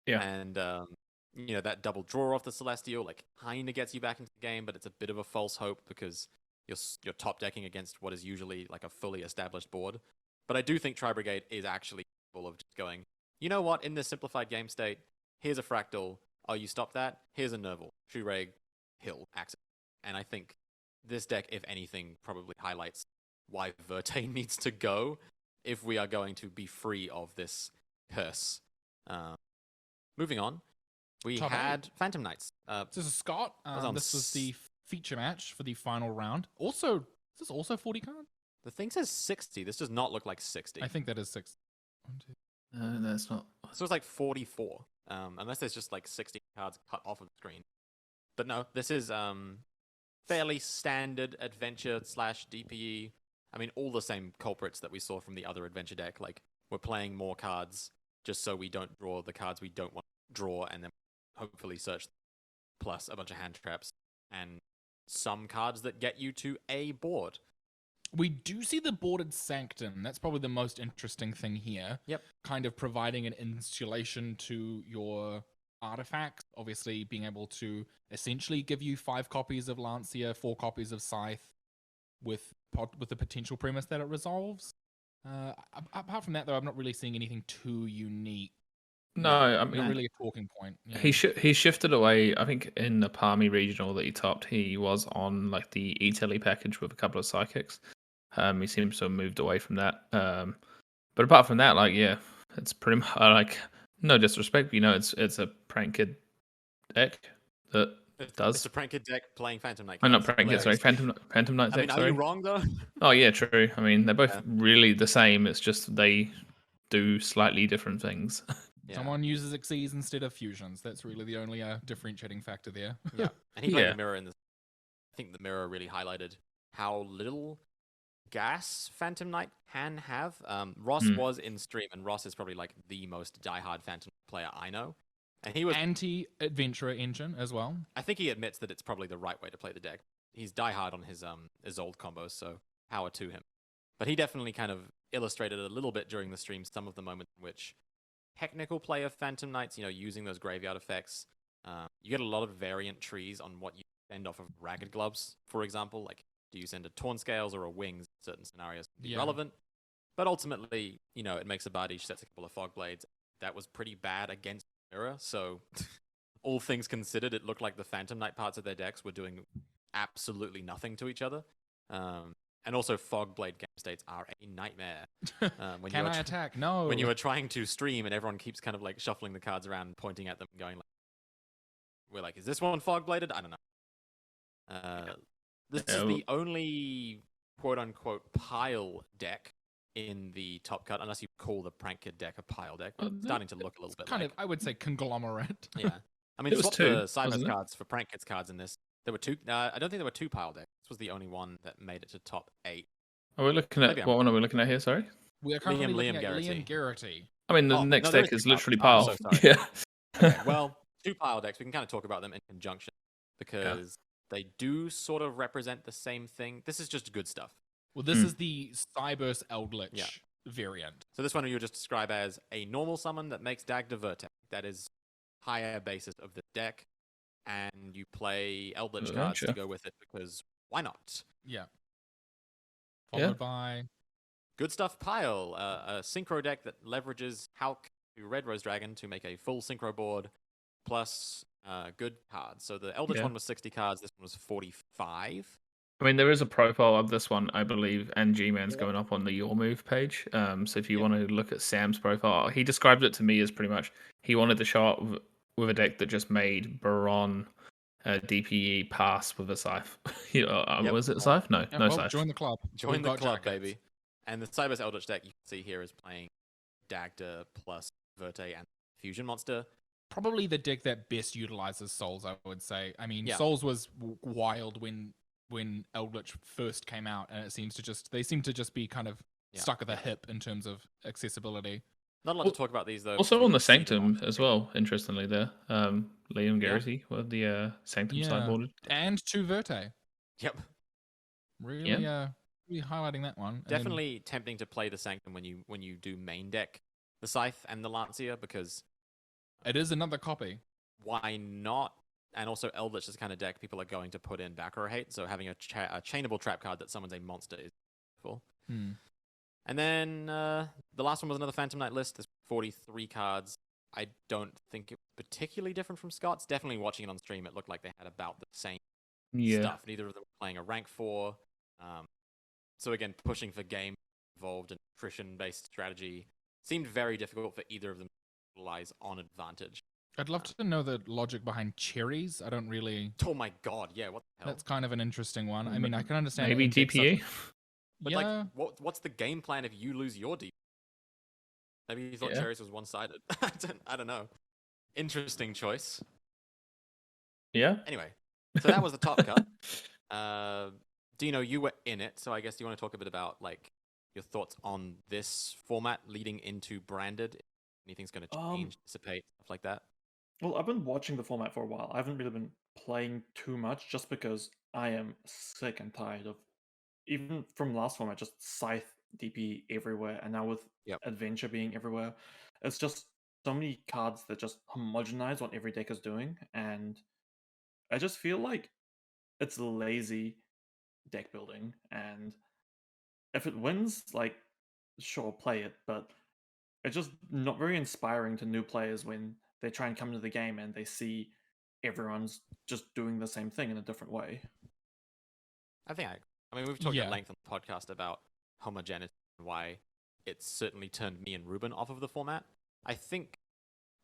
Yeah. And that double draw off the Celestial like kind of gets you back into the game, but it's a bit of a false hope because you're top decking against what is usually like a fully established board. But I do think Tri Brigade is actually capable of just going, you know what, in this simplified game state, here's a Fractal. Oh, you stop that? Here's a Nerval, Shureg, Hill, Axis. and I think this deck, if anything, probably highlights why Verte needs to go if we are going to be free of this curse. Moving on, we Top had Phantom Knights. This is Scott. was on This was the feature match for the final round. Also, is this also 40 cards? The thing says 60. This does not look like 60. I think that is 6. No, it's not. So it's like 44. Unless there's just like 60 cards cut off of the screen. But no, this is fairly standard adventure / DPE. I mean, all the same culprits that we saw from the other adventure deck. Like, we're playing more cards just so we don't draw the cards we don't want to draw, and then hopefully search, plus a bunch of hand traps and some cards that get you to a board. We do see the boarded Sanctum. That's probably the most interesting thing here. Yep. Kind of providing an insulation to your artifacts. Obviously, being able to essentially give you 5 copies of Lancia, 4 copies of Scythe, with the potential premise that it resolves. Apart from that, though, I'm not really seeing anything too unique. No, I Not mean, really a talking point. Yeah. he shifted away. I think in the Palmy regional that he topped, he was on like the E-Telly package with a couple of psychics. He seems to have moved away from that. But apart from that, like, yeah, it's pretty much like, no disrespect, but, it's a prank kid deck that does. It's a prank kid deck playing Phantom Knight. I'm not cards. prank kid, sorry, Phantom Knight I deck. mean, are Sorry. you wrong though? Oh yeah, true. I mean, they're both Yeah. really the same. It's just they do slightly different things. Yeah. Someone uses Xyz instead of fusions. That's really the only differentiating factor there. Yeah, and he played Yeah. the mirror in this. I think the mirror really highlighted how little gas Phantom Knight can have. Ross was in stream, and Ross is probably like the most diehard Phantom player I know. And he was Anti-adventurer engine as well. I think he admits that it's probably the right way to play the deck. He's diehard on his old combos, so power to him. But he definitely kind of illustrated a little bit during the stream some of the moments in which technical play of Phantom Knights, using those graveyard effects. You get a lot of variant trees on what you send off of Ragged Gloves, for example. Like, do you send a Torn Scales or a Wings? Certain scenarios can be Yeah. relevant. But ultimately, it makes a Bardiche, sets a couple of Fog Blades. That was pretty bad against Mirror, so all things considered, it looked like the Phantom Knight parts of their decks were doing absolutely nothing to each other. And also, Fog Blade game states are a nightmare. When Can you are I attack? No. when you are trying to stream and everyone keeps kind of like shuffling the cards around and pointing at them and going like, we're like, is this one Fog Bladed? I don't know. This is the only quote unquote pile deck in the top cut, unless you call the Prank Kid deck a pile deck. It's starting to look a little bit kind like. of, I would say, conglomerate. Yeah. I mean, It was swap two, the Cybers wasn't it? cards for Prank Kids cards in this. There were 2. I don't think there were 2 pile decks. This was the only one that made it to top 8. Are we looking Maybe at I'm what one are we looking at here? Sorry. We are currently Liam looking at Garrity. Liam Garrity. I mean, the Oh, next no, there deck is is two literally piles. pile. I'm so sorry. Yeah. Okay, well, 2 pile decks. We can kind of talk about them in conjunction because they do sort of represent the same thing. This is just good stuff. Well, this is the Cyberse Eldritch Yeah. variant. So this one you would just describe as a normal summon that makes Dagda Vertex. That is higher basis of the deck, and you play Eldritch cards to Adventure. go with it because why not? Yeah. Yeah. Followed by Good stuff pile, a synchro deck that leverages Hulk to Red Rose Dragon to make a full synchro board, plus good cards. So the Eldritch Yeah. one was 60 cards, this one was 45. I mean, there is a profile of this one, I believe, and G-Man's going up on the Your Move page. So if you want to look at Sam's profile, he described it to me as pretty much he wanted to show up with a deck that just made Baron DPE pass with a Scythe. Yep. Was it a Scythe? No, yeah, no well, Scythe. join the club. Join We've the got club, jackets. baby. And the Cybers Eldritch deck you can see here is playing Dagda plus Verte and Fusion Monster. Probably the deck that best utilizes Souls, I would say. I mean, Yeah. Souls was wild when Eldritch first came out, and they seem to just be kind of Yeah. stuck at the hip in terms of accessibility. Not a lot to talk about these though. Also because on we the can see them Sanctum on as screen. well, interestingly there. Liam Garrity with the Sanctum Yeah. sideboarded. And 2 Verte. Yep. Really, really highlighting that one. And then- Definitely tempting to play the Sanctum when you do main deck the Scythe and the Lancia, because it is another copy. why not? And also Eldritch is the kind of deck people are going to put in back row hate, so having a chainable trap card that summons a monster is useful. Hmm. And then the last one was another Phantom Knight list. There's 43 cards. I don't think it was particularly different from Scott's. Definitely watching it on stream, it looked like they had about the same Yeah. stuff. Neither of them were playing a rank 4. So again, pushing for game involved and attrition-based strategy seemed very difficult for either of them to capitalize on advantage. I'd love to know the logic behind cherries. I don't really. Oh my god, yeah, what the hell? That's kind of an interesting one. I mean, I can understand. Maybe in decks such DPA. as- But yeah. like, what's the game plan if you lose your DP? Maybe you thought Yeah. cherries was one-sided. I don't know. Interesting choice. Yeah. Anyway, so that was the top cut. Dino, you were in it, so I guess you want to talk a bit about like your thoughts on this format leading into branded. Anything's going to change, dissipate, stuff like that. Well, I've been watching the format for a while. I haven't really been playing too much just because I am sick and tired of, even from last format, just Scythe DP everywhere, and now with Yep. Adventure being everywhere, it's just so many cards that just homogenize what every deck is doing, and I just feel like it's lazy deck building, and if it wins, like, sure, play it, but it's just not very inspiring to new players when they try and come into the game and they see everyone's just doing the same thing in a different way. I mean, we've talked Yeah. at length on the podcast about homogeneity and why it's certainly turned me and Ruben off of the format. I think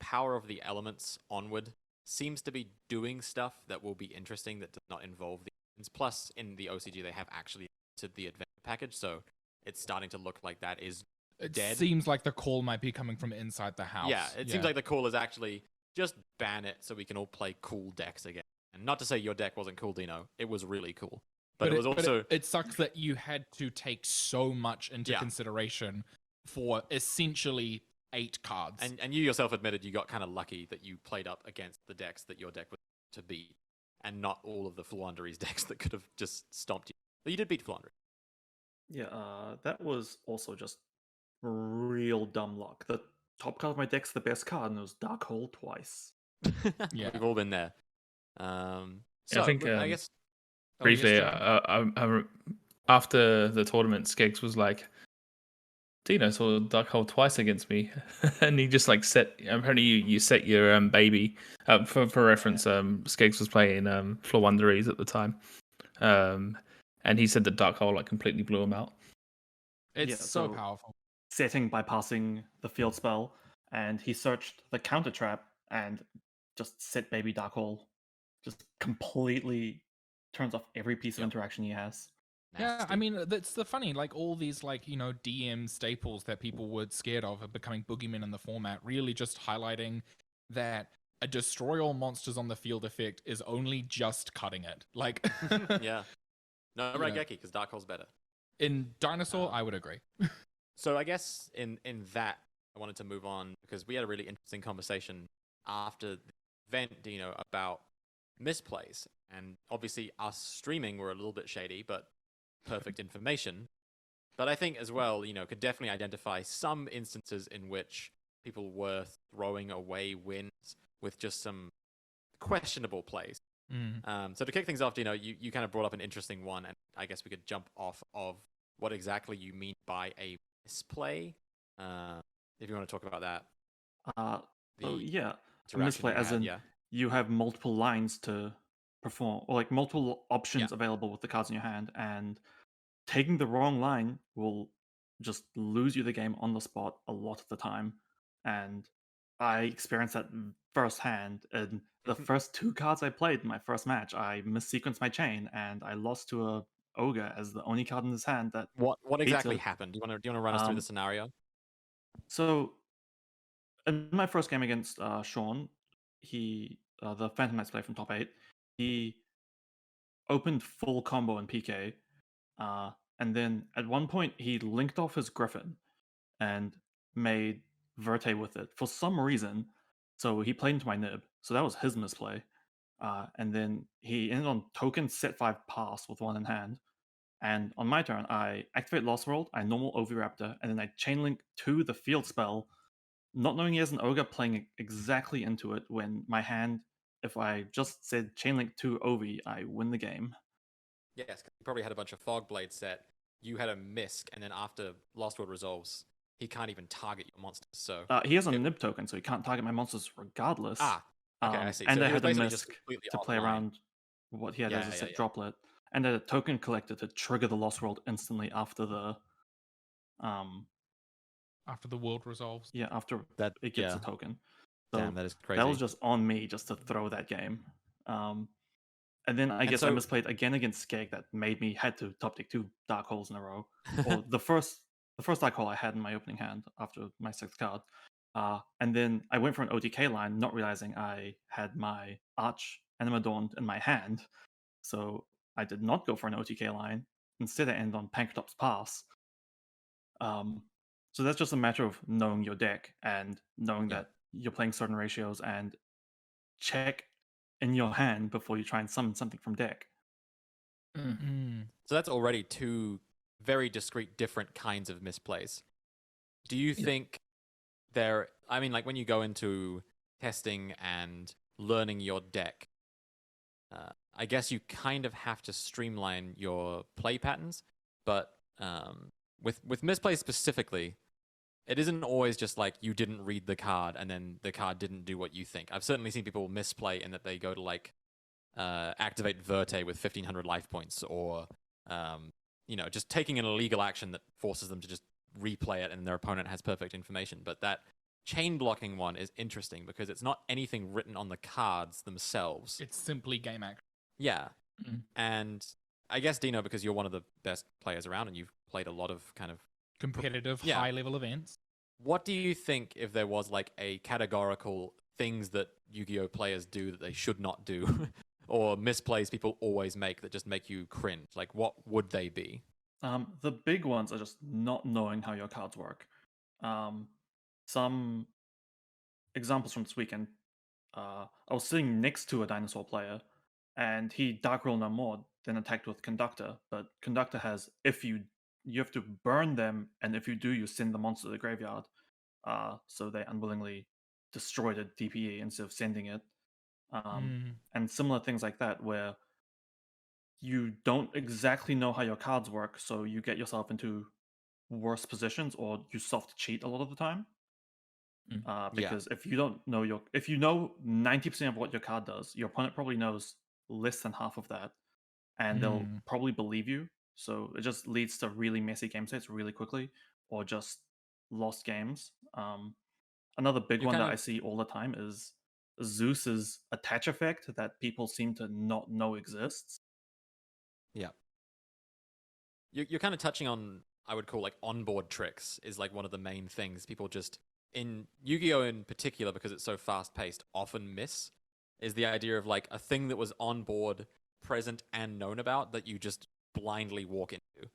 Power of the Elements onward seems to be doing stuff that will be interesting that does not involve the engines. Plus, in the OCG, they have actually to the adventure package, so it's starting to look like that is It dead. seems like the call might be coming from inside the house. Yeah, it seems like the call is actually just ban it so we can all play cool decks again. And not to say your deck wasn't cool, Dino. It was really cool. But it was also... it sucks that you had to take so much into consideration for essentially 8 cards. And you yourself admitted you got kind of lucky that you played up against the decks that your deck was to beat, and not all of the Fluandery's decks that could have just stomped you. But you did beat Fluandery. Yeah, that was also just real dumb luck. The top card of my deck's the best card, and it was Dark Hole twice. Yeah. We've all been there. So I think I guess briefly, yes, John? after the tournament, Skeggs was like, Dino saw Dark Hole twice against me, and he just like set. Apparently, you set your baby. For reference, Skeggs was playing Flawanderies at the time, and he said that Dark Hole like completely blew him out. It's Yeah, so so- powerful. Setting bypassing the field spell, and he searched the counter trap and just set baby Dark Hole. Just completely turns off every piece of Yep. interaction he has. Yeah, I Nasty. mean, that's the funny, like all these like, DM staples that people were scared of becoming boogeymen in the format, really just highlighting that a destroy all monsters on the field effect is only just cutting it. Like Yeah. No, You right, know. Geki, because Dark Hole's better. in Dinosaur, I would agree. So I guess in that, I wanted to move on because we had a really interesting conversation after the event, Dino, about misplays. And obviously us streaming were a little bit shady, but perfect information. But I think as well, could definitely identify some instances in which people were throwing away wins with just some questionable plays. So to kick things off, Dino, you kind of brought up an interesting one, and I guess we could jump off of what exactly you mean by a misplay. If you want to talk about that. Yeah, a interaction misplay you as had, in yeah. you have multiple lines to perform, or like multiple options available with the cards in your hand, and taking the wrong line will just lose you the game on the spot a lot of the time. And I experienced that firsthand. In the first 2 cards I played in my first match, I missequenced my chain and I lost to a ogre as the only card in his hand that What exactly it. happened? Do you want to run us through the scenario? So in my first game against Sean, he the Phantom Knights player from top 8, he opened full combo in PK, and then at one point he linked off his Griffin and made Verte with it for some reason. So he played into my nib. So that was his misplay. And then he ended on token set 5 pass with 1 in hand. And on my turn, I activate Lost World, I normal Oviraptor, and then I chainlink to the field spell, not knowing he has an Ogre playing exactly into it when my hand, if I just said chainlink to Ovi, I win the game. Yes, 'cause he probably had a bunch of Fog Blade set. You had a Misk, and then after Lost World resolves, he can't even target your monsters. So He has a nib token, so he can't target my monsters regardless. okay, I see. And So I he was had a basically just Misk completely to play offline. around what he had Yeah, as a yeah, set yeah. droplet, and then a token collector to trigger the Lost World instantly after the After the world resolves. after That it gets yeah. a token. Damn, So that is that was crazy. just on me just to throw that game. And then I And guess I so misplayed again against Skeg that made me had to top deck 2 dark holes in a row. Or the first dark hole I had in my opening hand after my 6th card. And then I went for an OTK line, not realizing I had my Arch Animadorn in my hand. So I did not go for an OTK line. Instead, I ended on Pankrotop's Pass. So that's just a matter of knowing your deck and knowing Yeah. that you're playing certain ratios and check in your hand before you try and summon something from deck. Mm. So that's already two very discrete, different kinds of misplays. Do you think I mean, like when you go into testing and learning your deck, I guess you kind of have to streamline your play patterns, but with misplays specifically, it isn't always just like you didn't read the card and then the card didn't do what you think. I've certainly seen people misplay in that they go to like activate Verte with 1500 life points, or just taking an illegal action that forces them to just replay it and their opponent has perfect information. But that chain blocking one is interesting because it's not anything written on the cards themselves. It's simply game action. Yeah. Mm. And I guess, Dino, because you're one of the best players around and you've played a lot of kind of Competitive, Yeah. high-level events. what do you think if there was like a categorical things that Yu-Gi-Oh players do that they should not do or misplays people always make that just make you cringe? Like what would they be? The big ones are just not knowing how your cards work. Some examples from this weekend. I was sitting next to a dinosaur player, and he Dark Roll No More, then attacked with Conductor. But Conductor has you have to burn them, and if you do, you send the monster to the graveyard. So they unwillingly destroyed a DPE instead of sending it. And similar things like that, where you don't exactly know how your cards work, so you get yourself into worse positions, or you soft cheat a lot of the time. Yeah. Because if you don't know if you know 90% of what your card does, your opponent probably knows less than half of that, and they'll probably believe you. So it just leads to really messy game sets really quickly, or just lost games. Another big You one kind that I of see all the time is Zeus's attach effect that people seem to not know exists. Yeah. You're kind of touching on, I would call like onboard tricks is like one of the main things people just in Yu-Gi-Oh in particular, because it's so fast paced, often miss is the idea of like a thing that was on board, present and known about that you just blindly walk into.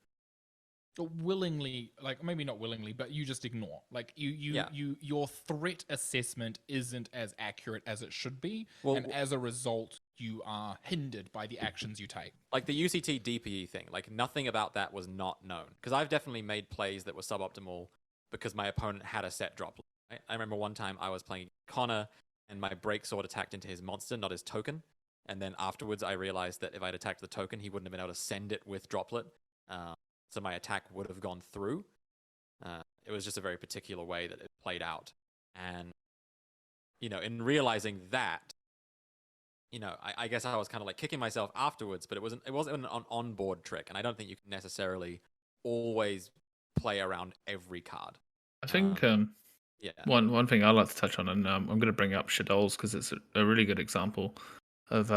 Willingly, like maybe not willingly, but you just ignore. Like Yeah. your threat assessment isn't as accurate as it should be, Well, and as a result, you are hindered by the actions you take. like the UCT DPE thing, like nothing about that was not known. Because I've definitely made plays that were suboptimal because my opponent had a set drop. Right? I remember one time I was playing Connor and my break sword attacked into his monster, not his token. And then afterwards I realized that if I'd attacked the token, he wouldn't have been able to send it with droplet. So my attack would have gone through. It was just a very particular way that it played out. And, in realizing that, I guess I was kind of like kicking myself afterwards, but it wasn't an onboard trick, and I don't think you can necessarily always play around every card. I think Yeah. one thing I'd like to touch on, and I'm going to bring up Shadol's because it's a really good example of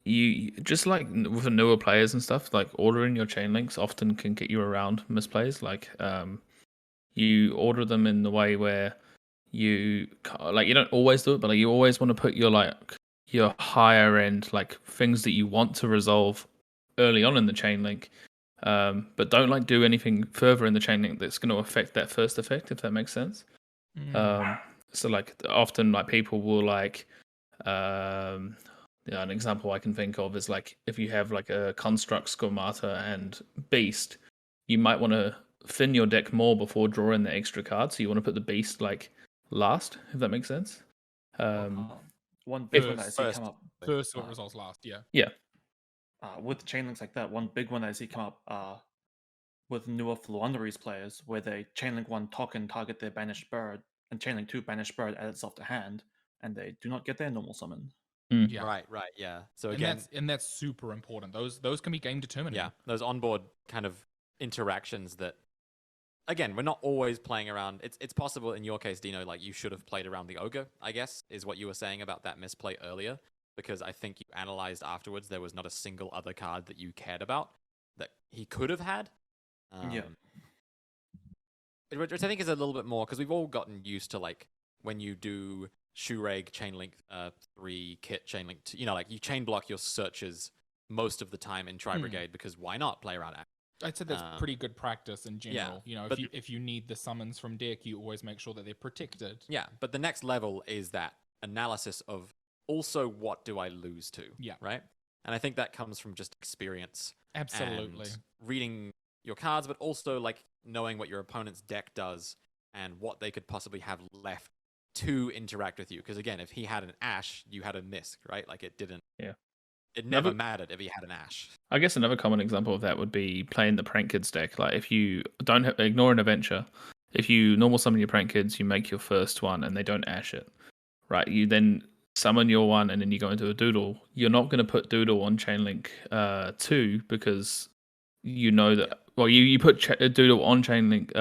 you just like with the newer players and stuff, like ordering your chain links often can get you around misplays. Like you order them in the way where you don't always do it, but like you always want to put your higher end like things that you want to resolve early on in the chain link, but don't like do anything further in the chain link that's going to affect that first effect, if that makes sense. So like often like people will like an example I can think of is like if you have like a construct, schemata, and beast, you might want to thin your deck more before drawing the extra card. So you want to put the beast like last, if that makes sense. One big one that I see First. come up First what results last, yeah. Yeah. With chain links like that. One big one that I see come up with newer Fluanderies players, where they chainlink 1 token, target their banished bird, and chainlink 2 banished bird add itself to hand, and they do not get their normal summon. Yeah. Right, yeah. So And again, that's super important. Those can be game determining. yeah, those onboard kind of interactions that, again, we're not always playing around. It's possible in your case, Dino, like you should have played around the ogre, I guess, is what you were saying about that misplay earlier, because I think you analyzed afterwards there was not a single other card that you cared about that he could have had. Yeah. Which I think is a little bit more, because we've all gotten used to like when you do Shoereg Chainlink 3 kit Chainlink 2, like you chain block your searches most of the time in Tri Brigade because why not play around it? I'd say that's pretty good practice in general. but if you need the summons from deck, you always make sure that they're protected. Yeah, but the next level is that analysis of also what do I lose to? Yeah. Right? And I think that comes from just experience. Absolutely. And reading your cards, but also like knowing what your opponent's deck does and what they could possibly have left to interact with you. Because again, if he had an Ash, you had a Misk, right? Like it didn't. Yeah. It never mattered if he had an Ash. I guess another common example of that would be playing the Prank Kids deck. Like if you don't ignore an adventure, if you normal summon your Prank Kids, you make your first one and they don't Ash it, right? You then summon your one and then you go into a Doodle. You're not going to put Doodle on Chainlink 2 because you know that. Well, you put Doodle on Chainlink.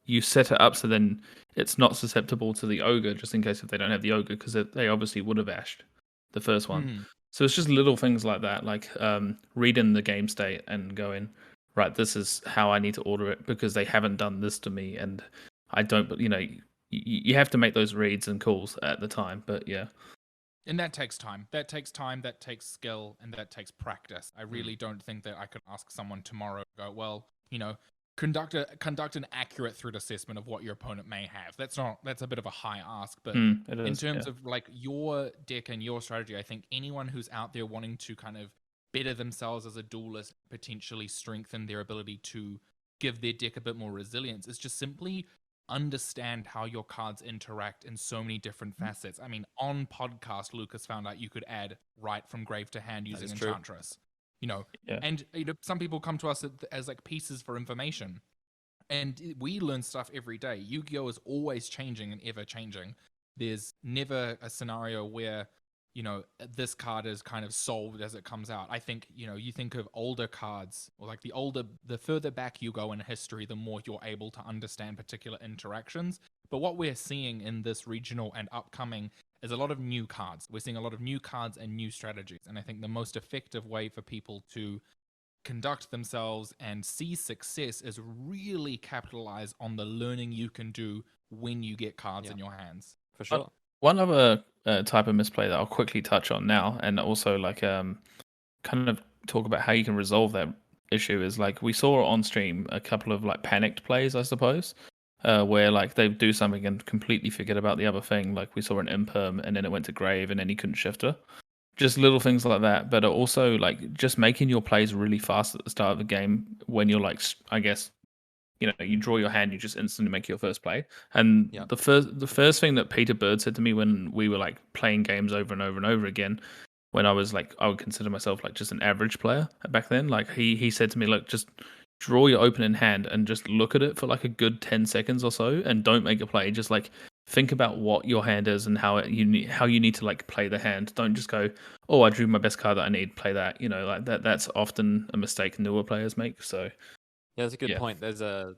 You set it up so then it's not susceptible to the Ogre, just in case if they don't have the Ogre, because they obviously would have ashed the first one. So it's just little things like that, like reading the game state and going, right, this is how I need to order it because they haven't done this to me, and I don't. But you have to make those reads and calls at the time. But yeah. And that takes time. That takes time, that takes skill, and that takes practice. I really don't think that I could ask someone tomorrow, go, well, conduct an accurate threat assessment of what your opponent may have. That's a bit of a high ask, but in terms of like your deck and your strategy, I think anyone who's out there wanting to kind of better themselves as a duelist, potentially strengthen their ability to give their deck a bit more resilience, is just simply understand how your cards interact in so many different facets. I mean, on podcast, Lucas found out you could add right from grave to hand using Enchantress. And some people come to us as like pieces for information, and we learn stuff every day. Yu-Gi-Oh is always changing and ever changing. There's never a scenario where this card is kind of solved as it comes out. I think, you think of older cards, or like the further back you go in history, the more you're able to understand particular interactions. But what we're seeing in this regional and upcoming is a lot of new cards. We're seeing a lot of new cards and new strategies. And I think the most effective way for people to conduct themselves and see success is really capitalize on the learning you can do when you get cards in your hands. For sure. One other type of misplay that I'll quickly touch on now, and also like kind of talk about how you can resolve that issue, is like we saw on stream a couple of like panicked plays, I suppose, where like they do something and completely forget about the other thing. Like we saw an imperm and then it went to grave and then he couldn't shift her. Just little things like that, but also like just making your plays really fast at the start of the game when you're like, I guess, you draw your hand, you just instantly make your first play. And the first thing that Peter Bird said to me when we were like playing games over and over and over again, when I was like, I would consider myself like just an average player back then. Like he said to me, look, just draw your opening hand and just look at it for like a good 10 seconds or so, and don't make a play. Just like think about what your hand is and how you need to like play the hand. Don't just go, oh, I drew my best card that I need, play that. Like that. That's often a mistake newer players make. So. Yeah, that's a good point. There's a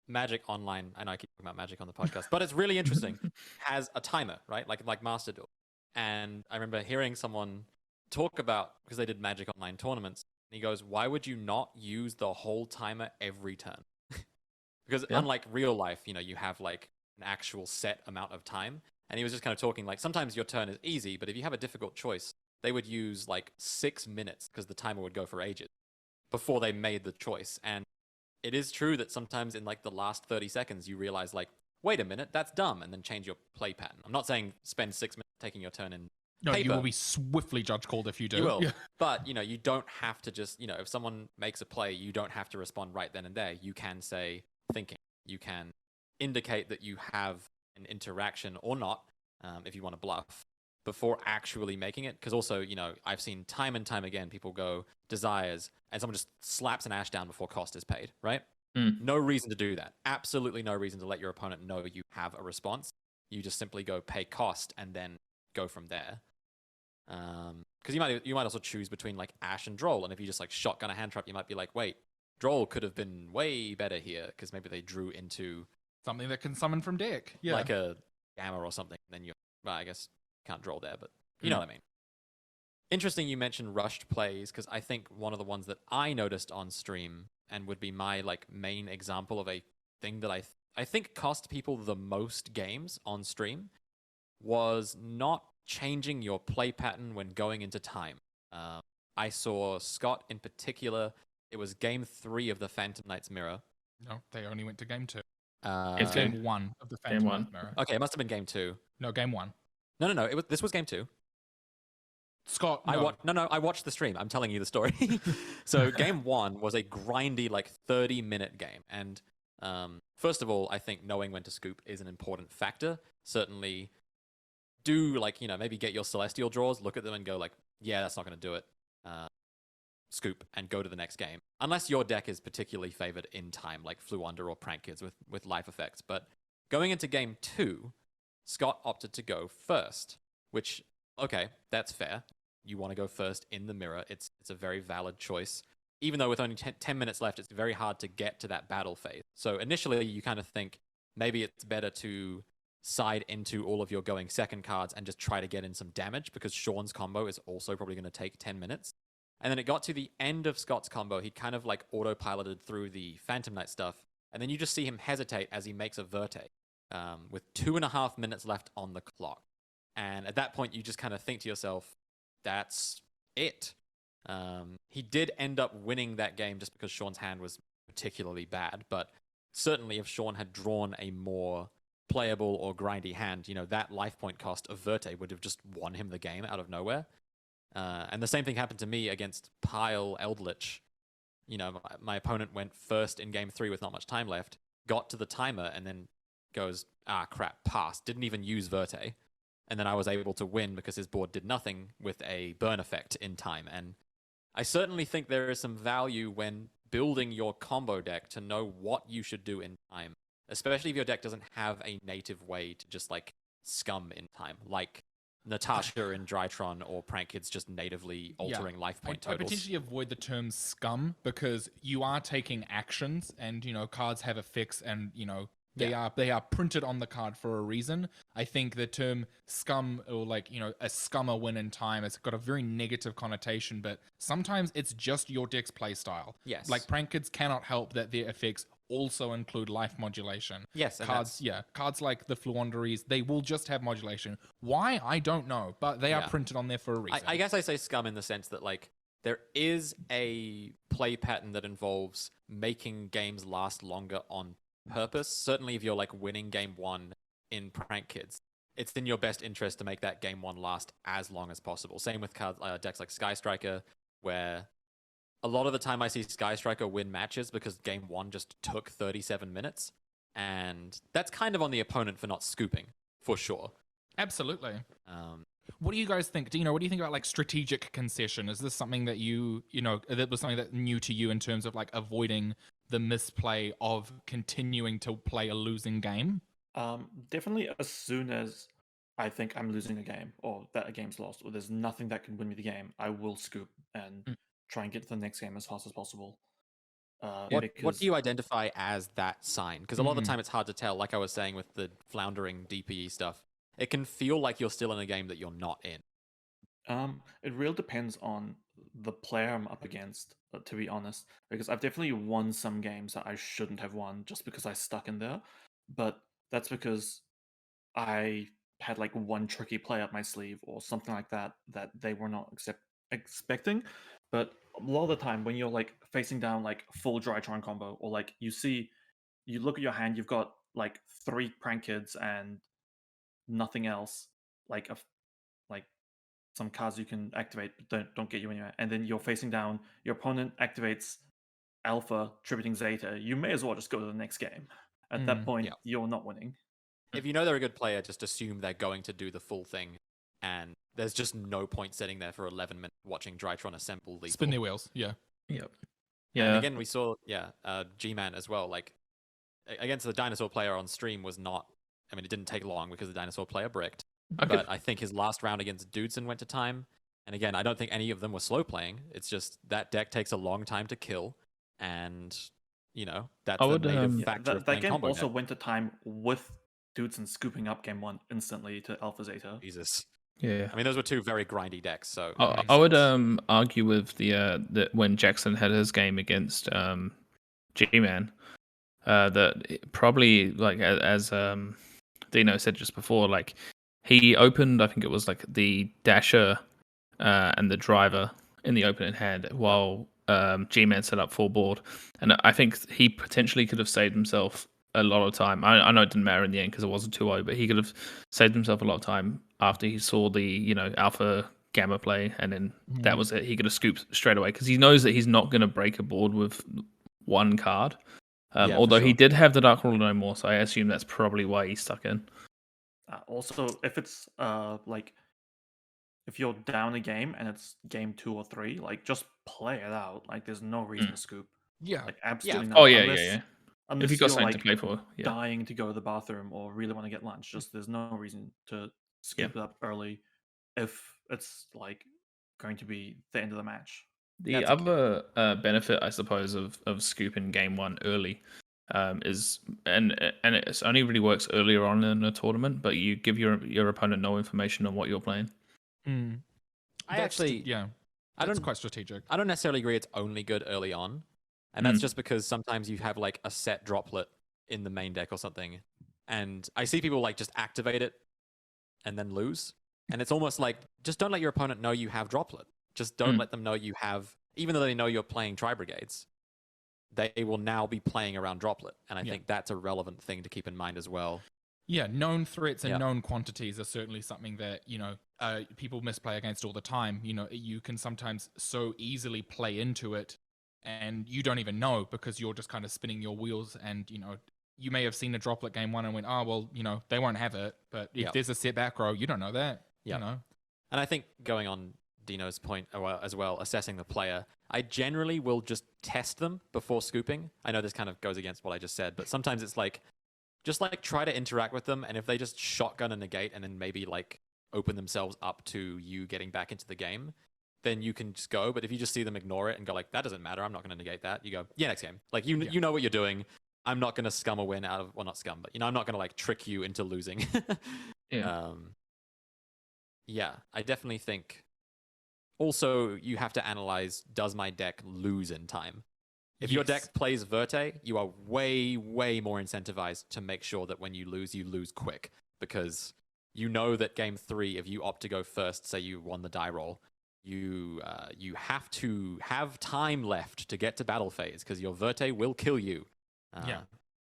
Magic Online. I know I keep talking about Magic on the podcast, but it's really interesting. Has a timer, right? Like Master Duel. And I remember hearing someone talk about, because they did Magic Online tournaments, and he goes, why would you not use the whole timer every turn? Because unlike real life, you have like an actual set amount of time. And he was just kind of talking like sometimes your turn is easy, but if you have a difficult choice, they would use like 6 minutes because the timer would go for ages before they made the choice. And it is true that sometimes in like the last 30 seconds, you realize like, wait a minute, that's dumb, and then change your play pattern. I'm not saying spend 6 minutes taking your turn in paper. You will be swiftly judge called if you do. You will, but you don't have to just, if someone makes a play, you don't have to respond right then and there. You can say thinking. You can indicate that you have an interaction or not, if you want to bluff, before actually making it. Because also, I've seen time and time again, people go desires, and someone just slaps an Ash down before cost is paid, right? No reason to do that. Absolutely no reason to let your opponent know you have a response. You just simply go pay cost and then go from there. Because you might also choose between like Ash and Droll, and if you just like shotgun a hand trap, you might be like, wait, Droll could have been way better here because maybe they drew into Something that can summon from deck. Yeah. like a Gamma or something. Then well, I guess can't Droll there, but you know what I mean. Interesting you mentioned rushed plays because I think one of the ones that I noticed on stream and would be my like main example of a thing that I think cost people the most games on stream was not changing your play pattern when going into time. I saw Scott in particular. It was game 3 of the Phantom Knight's Mirror. No, they only went to game 2. It's Game 1 of the Phantom Knight's Mirror. Okay, it must have been game 2. No, game 1. No. This was game 2. Scott, no. I watched the stream. I'm telling you the story. So game 1 was a grindy, like 30-minute game. And first of all, I think knowing when to scoop is an important factor. Certainly do like, maybe get your Celestial draws, look at them and go like, yeah, that's not going to do it. Scoop and go to the next game. Unless your deck is particularly favored in time, like Fluonder or Prank Kids with life effects. But going into game 2, Scott opted to go first, which, okay, that's fair. You want to go first in the mirror. It's a very valid choice. Even though with only 10 minutes left, it's very hard to get to that battle phase. So initially, you kind of think maybe it's better to side into all of your going second cards and just try to get in some damage because Sean's combo is also probably going to take 10 minutes. And then it got to the end of Scott's combo. He kind of like autopiloted through the Phantom Knight stuff. And then you just see him hesitate as he makes a Verte with 2.5 minutes left on the clock. And at that point, you just kind of think to yourself, that's it. He did end up winning that game just because Sean's hand was particularly bad. But certainly if Sean had drawn a more playable or grindy hand, that life point cost of Verte would have just won him the game out of nowhere. And the same thing happened to me against Pile Eldritch. My opponent went first in game 3 with not much time left, got to the timer, and then goes, crap, pass. Didn't even use Verte. And then I was able to win because his board did nothing with a burn effect in time. And I certainly think there is some value when building your combo deck to know what you should do in time, especially if your deck doesn't have a native way to just like scum in time, like Natasha in Drytron or Prank Kids just natively altering life point I totals. potentially avoid the term scum because you are taking actions and, cards have effects and, they are printed on the card for a reason. I think the term scum or like, a scummer win in time has got a very negative connotation, but sometimes it's just your deck's play style. Yes. Like Prank Kids cannot help that their effects also include life modulation. Yes. Cards like the Fluonderies, they will just have modulation. Why? I don't know, but they are printed on there for a reason. I guess I say scum in the sense that like there is a play pattern that involves making games last longer on purpose. Certainly if you're like winning game 1 in Prank Kids, it's in your best interest to make that game 1 last as long as possible. Same with cards, decks like Sky Striker, where a lot of the time I see Sky Striker win matches because game 1 just took 37 minutes. And that's kind of on the opponent for not scooping, for sure. Absolutely. What do you guys think? Dino, what do you think about like strategic concession? Is this something that that was something that new to you in terms of like avoiding the misplay of continuing to play a losing game? Definitely as soon as I think I'm losing a game or that a game's lost or there's nothing that can win me the game, I will scoop and try and get to the next game as fast as possible. What do you identify as that sign? Because a lot of the time it's hard to tell. Like I was saying with the floundering DPE stuff, it can feel like you're still in a game that you're not in. It really depends on the player I'm up against, to be honest, because I've definitely won some games that I shouldn't have won just because I stuck in there. But that's because I had like one tricky play up my sleeve or something like that that they were not expecting. But a lot of the time when you're like facing down like full Drytron combo or like you look at your hand, you've got like 3 Prank Kids and nothing else, like some cards you can activate but don't get you anywhere, and then you're facing down, your opponent activates Alpha tributing Zeta, you may as well just go to the next game. At that point, you're not winning. If you know they're a good player, just assume they're going to do the full thing, and there's just no point sitting there for 11 minutes watching Drytron assemble lethal. Spin their wheels, yeah. Yep. Yeah. And again, we saw, G-Man as well, like, against the Dinosaur player on stream was not, it didn't take long because the Dinosaur player bricked. Okay. But I think his last round against Dudson went to time. And again, I don't think any of them were slow playing. It's just that deck takes a long time to kill, and that's I the would, native Yeah, factor of that playing game combo also deck. went to time with dudes and scooping up game 1 instantly to Alpha Zeta. Jesus, Yeah. I mean those were two very grindy decks. So it I, makes I would sense. argue with the when Jackson had his game against G-Man, that probably like as Dino said just before, like he opened, I think it was like the dasher and the driver in the opening hand while G-Man set up full board, and I think he potentially could have saved himself a lot of time. I know it didn't matter in the end because it wasn't 2-0, but he could have saved himself a lot of time after he saw the alpha gamma play, and then that was it. He could have scooped straight away because he knows that he's not going to break a board with one card. Yeah, for Although he sure. did have the Dark Ruler no more, so I assume that's probably why he's stuck in. Also, if it's like if you're down a game and it's game 2 or 3, like just play it out. Like there's no reason to scoop. Yeah. Like absolutely Oh not. yeah, Unless yeah. If unless you've got you're something to like play for, yeah. dying to go to the bathroom or really want to get lunch, just there's no reason to scoop it up early if it's like going to be the end of the match. The That's a other benefit, I suppose, of scooping game 1 early is and it only really works earlier on in a tournament, but you give your opponent no information on what you're playing. I actually, I that's don't quite strategic. I don't necessarily agree it's only good early on. And that's just because sometimes you have like a set droplet in the main deck or something. And I see people like just activate it and then lose. And it's almost like just don't let your opponent know you have droplet. Just don't let them know you have, even though they know you're playing Tri Brigades, they will now be playing around droplet. And I think that's a relevant thing to keep in mind as well. Yeah, known threats and known quantities are certainly something that, people misplay against all the time. You can sometimes so easily play into it and you don't even know because you're just kind of spinning your wheels and, you may have seen a droplet game 1 and went, oh, well, they won't have it. But if there's a set back row, you don't know that, And I think going on Dino's point as well, assessing the player, I generally will just test them before scooping. I know this kind of goes against what I just said, but sometimes it's like, just like try to interact with them, and if they just shotgun a negate and then maybe like open themselves up to you getting back into the game, then you can just go. But if you just see them ignore it and go like, that doesn't matter, I'm not going to negate that, you go, yeah, next game. Like you know what you're doing. I'm not going to scum a win out of, well, not scum, but I'm not going to like trick you into losing. I definitely think also you have to analyze, does my deck lose in time? If your deck plays Verte, you are way, way more incentivized to make sure that when you lose quick. Because you know that game 3, if you opt to go first, say you won the die roll, you have to have time left to get to battle phase because your Verte will kill you.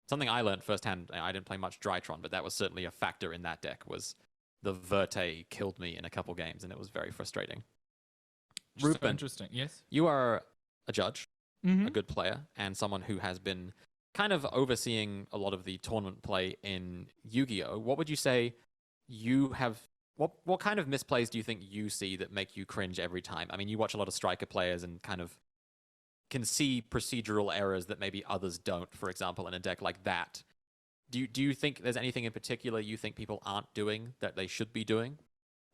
Something I learned firsthand, I didn't play much Drytron, but that was certainly a factor in that deck, was the Verte killed me in a couple games, and it was very frustrating. Super interesting, yes. You are a judge. Mm-hmm. A good player and someone who has been kind of overseeing a lot of the tournament play in Yu-Gi-Oh! What would you say you have? What kind of misplays do you think you see that make you cringe every time? I mean, you watch a lot of striker players and kind of can see procedural errors that maybe others don't. For example, in a deck like that, do you think there's anything in particular you think people aren't doing that they should be doing?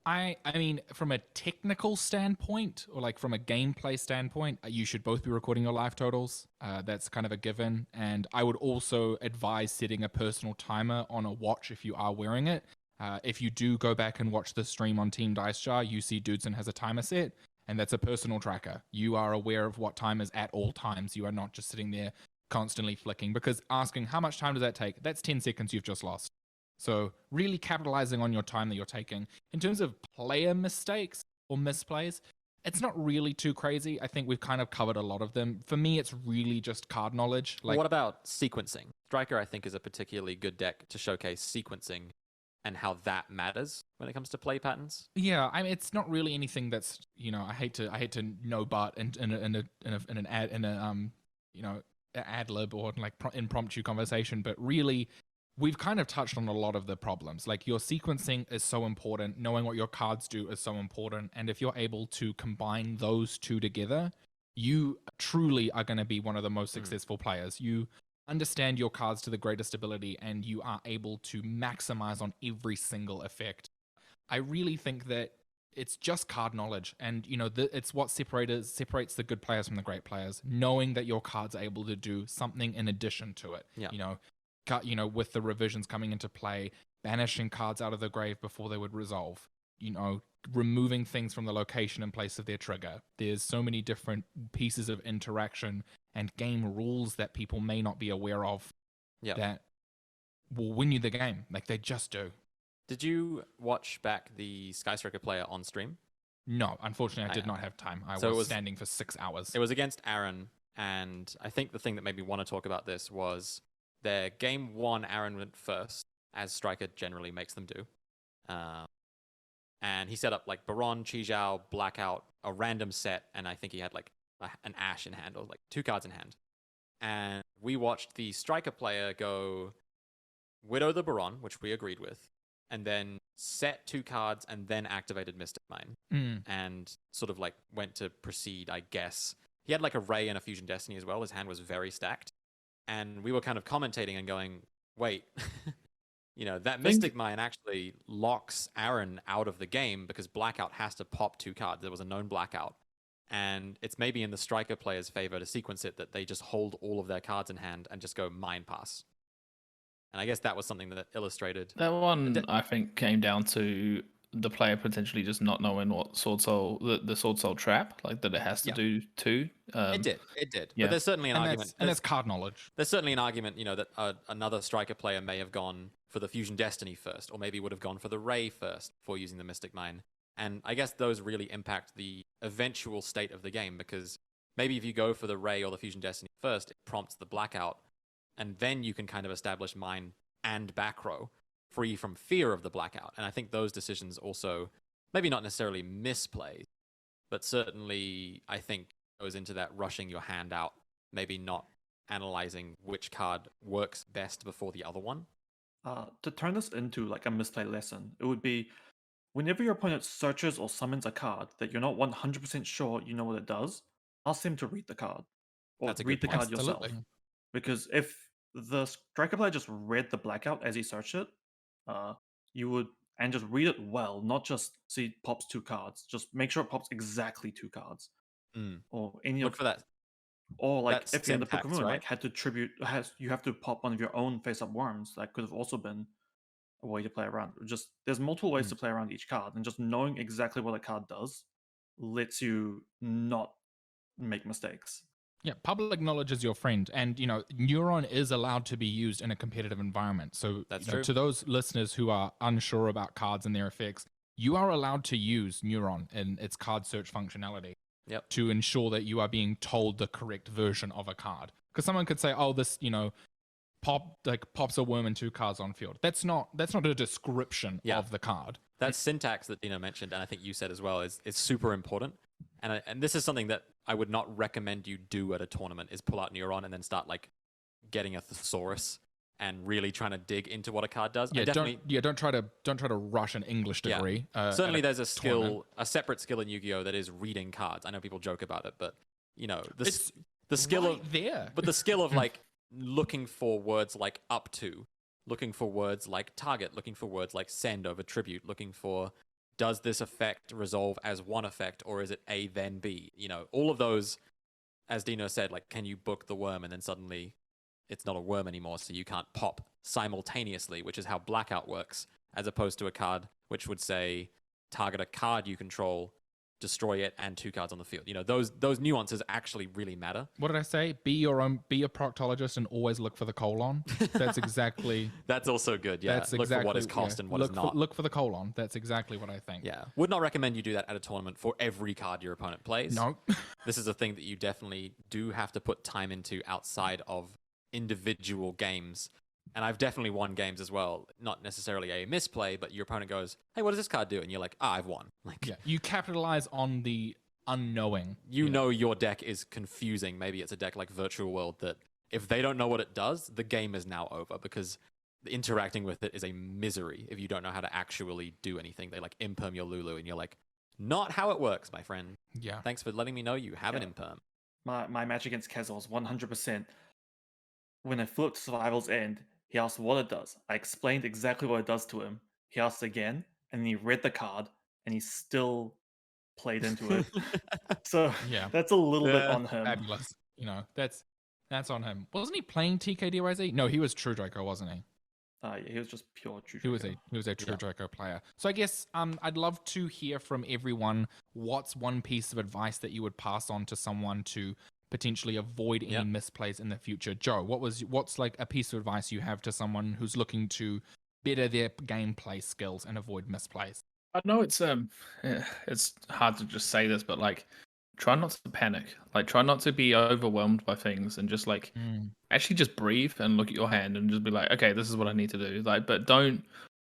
I mean, from a technical standpoint or like from a gameplay standpoint, you should both be recording your live totals. That's kind of a given. And I would also advise setting a personal timer on a watch if you are wearing it. If you do go back and watch the stream on Team Dice Jar, you see Dudson has a timer set, and that's a personal tracker. You are aware of what time is at all times. You are not just sitting there constantly flicking, because asking how much time does that take? That's 10 seconds you've just lost. So really capitalizing on your time that you're taking. In terms of player mistakes or misplays, it's not really too crazy. I think we've kind of covered a lot of them. For me, it's really just card knowledge. Like, what about sequencing? Striker, I think, is a particularly good deck to showcase sequencing and how that matters when it comes to play patterns. Yeah, I mean, it's not really anything that's, I hate to know, but in an ad lib or like impromptu conversation, but really, we've kind of touched on a lot of the problems. Like, your sequencing is so important. Knowing what your cards do is so important. And if you're able to combine those two together, you truly are going to be one of the most successful players. You understand your cards to the greatest ability, and you are able to maximize on every single effect. I really think that it's just card knowledge, and it's what separates the good players from the great players, knowing that your card's able to do something in addition to it. Yeah. With the revisions coming into play, banishing cards out of the grave before they would resolve, removing things from the location in place of their trigger. There's so many different pieces of interaction and game rules that people may not be aware of that will win you the game. Like, they just do. Did you watch back the Sky Striker player on stream? No, unfortunately, I did not have time. I was standing for 6 hours. It was against Aaron, and I think the thing that made me want to talk about this was their game 1, Aaron went first, as Striker generally makes them do. And he set up like Baron, Chi-Zhao, Blackout, a random set, and I think he had like an Ash in hand, or like 2 cards in hand. And we watched the Striker player go Widow the Baron, which we agreed with, and then set 2 cards and then activated Mystic Mine. And sort of like went to proceed, I guess. He had like a Ray and a Fusion Destiny as well. His hand was very stacked. And we were kind of commentating and going, wait, that Mystic Mine actually locks Aaron out of the game because Blackout has to pop 2 cards. There was a known Blackout. And it's maybe in the Striker player's favor to sequence it that they just hold all of their cards in hand and just go Mine Pass. And I guess that was something that illustrated. That one, I think, came down to the player potentially just not knowing what Sword Soul, the Sword Soul trap, like that it has to do too. It did. Yeah. But there's certainly an argument. And that's card knowledge. There's certainly an argument, that another Striker player may have gone for the Fusion Destiny first, or maybe would have gone for the Ray first before using the Mystic Mine. And I guess those really impact the eventual state of the game, because maybe if you go for the Ray or the Fusion Destiny first, it prompts the Blackout, and then you can kind of establish Mine and back row free from fear of the Blackout. And I think those decisions also, maybe not necessarily misplays, but certainly I think goes into that rushing your hand out, maybe not analyzing which card works best before the other one. To turn this into like a misplay lesson, it would be whenever your opponent searches or summons a card that you're not 100% sure you know what it does, ask them to read the card. Or That's a read good the point. card yourself. Absolutely. Because if the Striker player just read the Blackout as he searched it, you would, and just read it well, not just see it pops 2 cards. Just make sure it pops exactly 2 cards. Or any Look of for that. Or like That's if you're in the Book of syntax, Moon, right? like had to tribute, you have to pop one of your own face-up worms. That could have also been a way to play around. Just there's multiple ways to play around each card, and just knowing exactly what a card does lets you not make mistakes. Yeah, public knowledge is your friend, and Neuron is allowed to be used in a competitive environment. So That's true. To those listeners who are unsure about cards and their effects, you are allowed to use Neuron in its card search functionality. Yep. To ensure that you are being told the correct version of a card. Because someone could say, "Oh, this pops a worm and 2 cards on field." That's not a description of the card. That syntax that Dino mentioned, and I think you said as well, is super important. And this is something that I would not recommend you do at a tournament, is pull out Neuron and then start like getting a thesaurus and really trying to dig into what a card does. Yeah, don't try to rush an English degree. Certainly, there's a separate skill in Yu-Gi-Oh that is reading cards. I know people joke about it, but the skill right there. But the skill of like looking for words like up to, looking for words like target, looking for words like send over tribute, looking for does this effect resolve as one effect or is it A then B? All of those, as Dino said, like can you book the worm and then suddenly it's not a worm anymore, so you can't pop simultaneously, which is how Blackout works, as opposed to a card which would say target a card you control, destroy it, and 2 cards on the field. Those nuances actually really matter. What did I say? Be a proctologist and always look for the colon. That's exactly. That's also good. Yeah. That's look exactly for what is cost and what is not. Look for the colon. That's exactly what I think. Yeah. Would not recommend you do that at a tournament for every card your opponent plays. No. This is a thing that you definitely do have to put time into outside of individual games. And I've definitely won games as well. Not necessarily a misplay, but your opponent goes, "Hey, what does this card do?" And you're like, "I've won." Like, you capitalize on the unknowing. You know your deck is confusing. Maybe it's a deck like Virtual World that if they don't know what it does, the game is now over because interacting with it is a misery if you don't know how to actually do anything. They like imperm your Lulu and you're like, not how it works, my friend. Yeah. Thanks for letting me know you have an imperm. My match against Kez was 100%. When I flipped Survival's End, he asked what it does. I explained exactly what it does to him. He asked again, and he read the card, and he still played into it. So Yeah. that's a little bit Yeah. on him. Fabulous. That's on him. Wasn't he playing TKDYZ? No, he was True Draco, wasn't he? Yeah, he was just pure true. He was a True Draco player. So I guess I'd love to hear from everyone what's one piece of advice that you would pass on to someone to potentially avoid any misplays in the future. Joe, what's like a piece of advice you have to someone who's looking to better their gameplay skills and avoid misplays? I know it's hard to just say this, but like try not to panic. Like try not to be overwhelmed by things and just like actually just breathe and look at your hand and just be like, okay, this is what I need to do. Like, but don't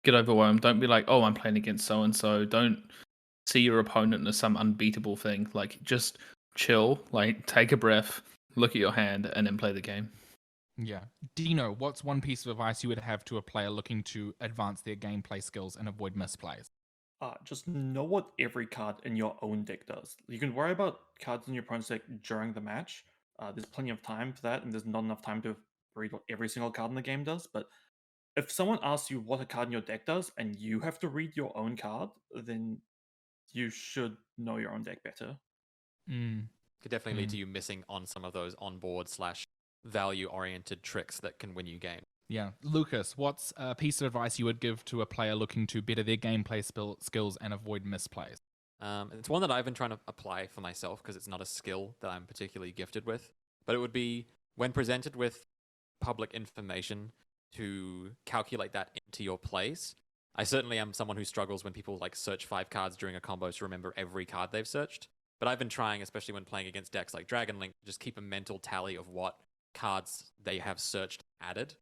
get overwhelmed. Don't be like, oh, I'm playing against so and so. Don't see your opponent as some unbeatable thing. Like just chill, like take a breath, look at your hand, and then play the game. Yeah. Dino, what's one piece of advice you would have to a player looking to advance their gameplay skills and avoid misplays? Just know what every card in your own deck does. You can worry about cards in your opponent's deck during the match. There's plenty of time for that, and there's not enough time to read what every single card in the game does. But if someone asks you what a card in your deck does, and you have to read your own card, then you should know your own deck better. Could definitely lead to you missing on some of those on-board / value-oriented tricks that can win you games. Yeah. Lucas, what's a piece of advice you would give to a player looking to better their gameplay skills and avoid misplays? It's one that I've been trying to apply for myself because it's not a skill that I'm particularly gifted with. But it would be when presented with public information to calculate that into your plays. I certainly am someone who struggles when people like search 5 cards during a combo to remember every card they've searched. But I've been trying, especially when playing against decks like Dragon Link, just keep a mental tally of what cards they have searched added.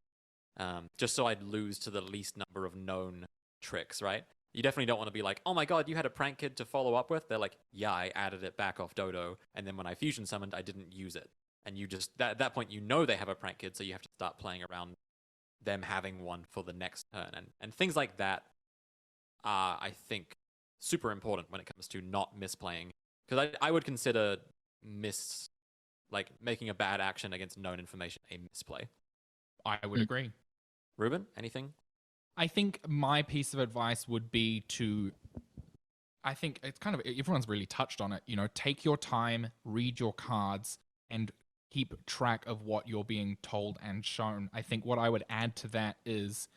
Just so I'd lose to the least number of known tricks, right? You definitely don't want to be like, oh my god, you had a prank kid to follow up with. They're like, yeah, I added it back off Dodo, and then when I fusion summoned, I didn't use it. And you just, at that point, you know they have a prank kid, so you have to start playing around them having one for the next turn. And things like that are, I think, super important when it comes to not misplaying. Because I would consider making a bad action against known information a misplay. I would agree. Ruben, anything? I think my piece of advice would be I think it's kind of, everyone's really touched on it, take your time, read your cards, and keep track of what you're being told and shown. I think what I would add to that is,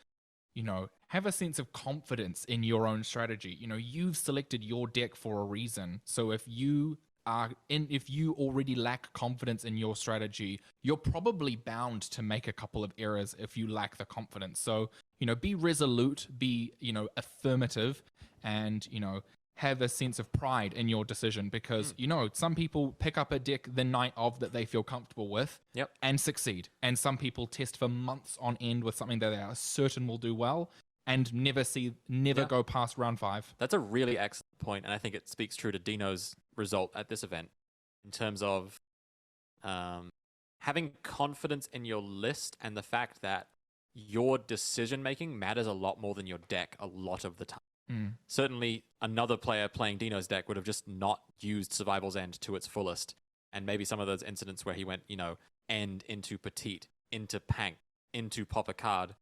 have a sense of confidence in your own strategy. You've selected your deck for a reason. So if you already lack confidence in your strategy, you're probably bound to make a couple of errors if you lack the confidence. So, be resolute, be, affirmative, and, have a sense of pride in your decision because, some people pick up a deck the night of that they feel comfortable with and succeed. And some people test for months on end with something that they are certain will do well and never go past round 5. That's a really excellent point, and I think it speaks true to Dino's result at this event in terms of having confidence in your list and the fact that your decision making matters a lot more than your deck a lot of the time. Certainly, another player playing Dino's deck would have just not used Survival's End to its fullest, and maybe some of those incidents where he went, end into Petite, into Pank, into Pop a card.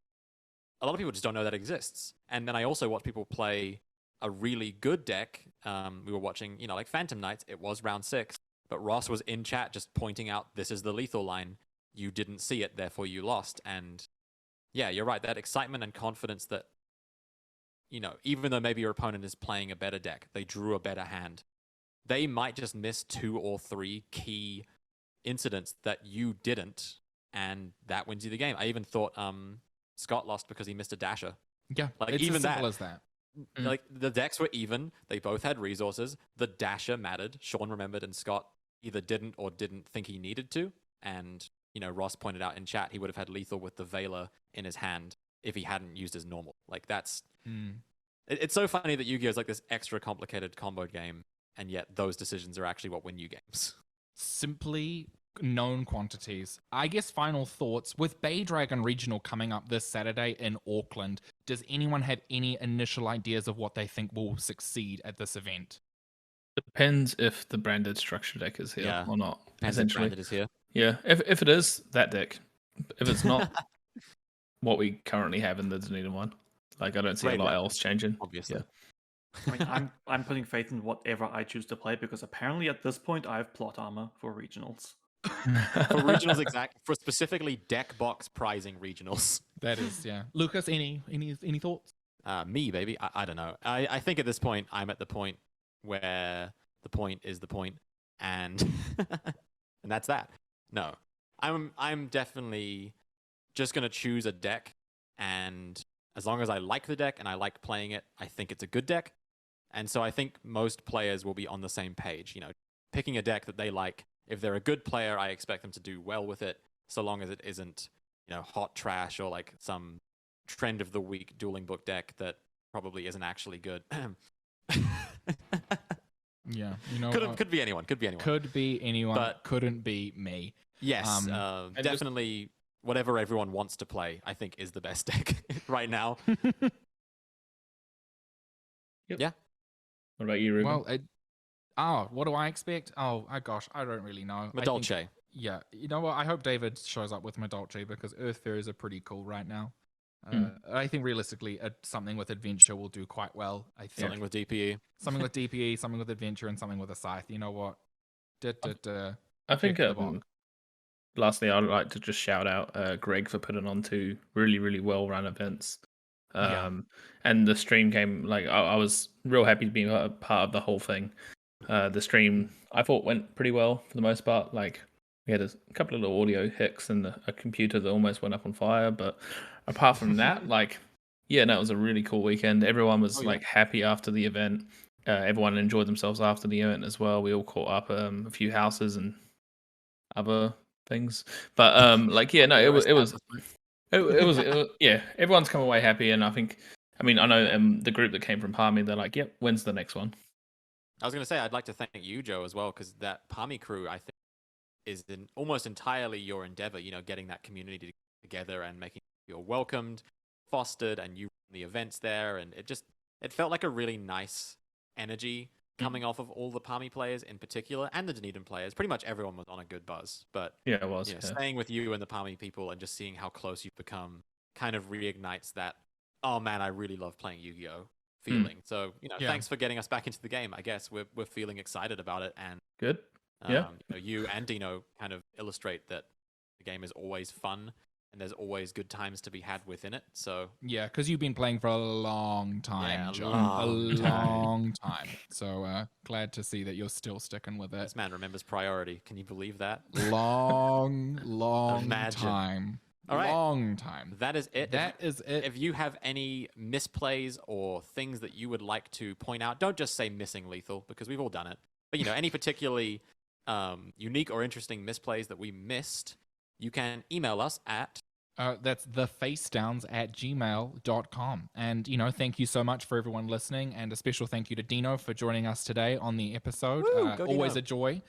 A lot of people just don't know that exists. And then I also watch people play a really good deck. We were watching, like Phantom Knights. It was round 6, but Ross was in chat just pointing out, this is the lethal line. You didn't see it, therefore you lost. And yeah, you're right. That excitement and confidence that, even though maybe your opponent is playing a better deck, they drew a better hand. They might just miss 2 or 3 key incidents that you didn't, and that wins you the game. I even thought Scott lost because he missed a dasher. Yeah, like it's even as simple that, as that. Like the decks were even. They both had resources. The dasher mattered. Sean remembered, and Scott either didn't or didn't think he needed to. And Ross pointed out in chat he would have had lethal with the Veiler in his hand if he hadn't used his normal. Like that's. It's so funny that Yu-Gi-Oh is like this extra complicated combo game, and yet those decisions are actually what win you games. Simply known quantities. I guess final thoughts. With Bay Dragon Regional coming up this Saturday in Auckland, does anyone have any initial ideas of what they think will succeed at this event? Depends if the branded structure deck is here or not. Depends if branded is here. Yeah, if it is, that deck. If it's not, what we currently have in the Dunedin one. Like, I don't see a lot else changing. Obviously. I mean, I'm putting faith in whatever I choose to play because apparently at this point I have plot armor for regionals. For regionals, for specifically deck box prizing regionals. That is, yeah. Lucas, any thoughts? Me, baby. I don't know. I think at this point I'm at the point where the point is the point, and and that's that. No, I'm definitely just gonna choose a deck, and as long as I like the deck and I like playing it, I think it's a good deck. And so I think most players will be on the same page. You know, picking a deck that they like. If they're a good player, I expect them to do well with it, so long as it isn't, you know, hot trash or like some trend of the week dueling book deck that probably isn't actually good. Yeah, you know, could be anyone. Could be anyone. Could be anyone. But couldn't be me. Yes, definitely. Whatever everyone wants to play, I think, is the best deck right now. Yep. Yeah. What about you, Ruben? Well, what do I expect? Gosh, I don't really know. Madolce. Yeah, you know what? I hope David shows up with Madolce because Earth Fairies are pretty cool right now. I think realistically, something with adventure will do quite well. I think Something with DPE. something with DPE, something with adventure, and something with a scythe. You know what? I think check the box. lastly, I'd like to just shout out Greg for putting on 2 really, really well run events. And the stream came like I was real happy to be a part of the whole thing. The stream I thought went pretty well for the most part. Like we had a couple of little audio hicks and a computer that almost went up on fire, but apart from that, like yeah, no, it was a really cool weekend. Everyone was like happy after the event. Everyone enjoyed themselves after the event as well. We all caught up a few houses and other things, but like yeah, no, it was yeah. Everyone's come away happy, and I mean, I know the group that came from Palmy, they're like, yep, when's the next one? I was going to say, I'd like to thank you, Joe, as well, because that Palmy crew, I think, is almost entirely your endeavor, you know, getting that community together and making you feel welcomed, fostered, and you run the events there. And it felt like a really nice energy coming off of all the Palmy players in particular, and the Dunedin players. Pretty much everyone was on a good buzz. But yeah, it was. You know, staying with you and the Palmy people and just seeing how close you've become kind of reignites that, oh man, I really love playing Yu-Gi-Oh! Feeling. So, you know, thanks for getting us back into the game. I guess we're feeling excited about it, and good. You know, you and Dino kind of illustrate that the game is always fun and there's always good times to be had within it. So yeah, because you've been playing for a long time, John. A long time. So glad to see that you're still sticking with it. This man remembers priority. Can you believe that? Long time. All right. Long time. That is it. That is it. If you have any misplays or things that you would like to point out, don't just say missing lethal, because we've all done it. But, you know, any particularly unique or interesting misplays that we missed, you can email us at... that's thefacedowns@gmail.com. And, you know, thank you so much for everyone listening. And a special thank you to Dino for joining us today on the episode. Always a joy.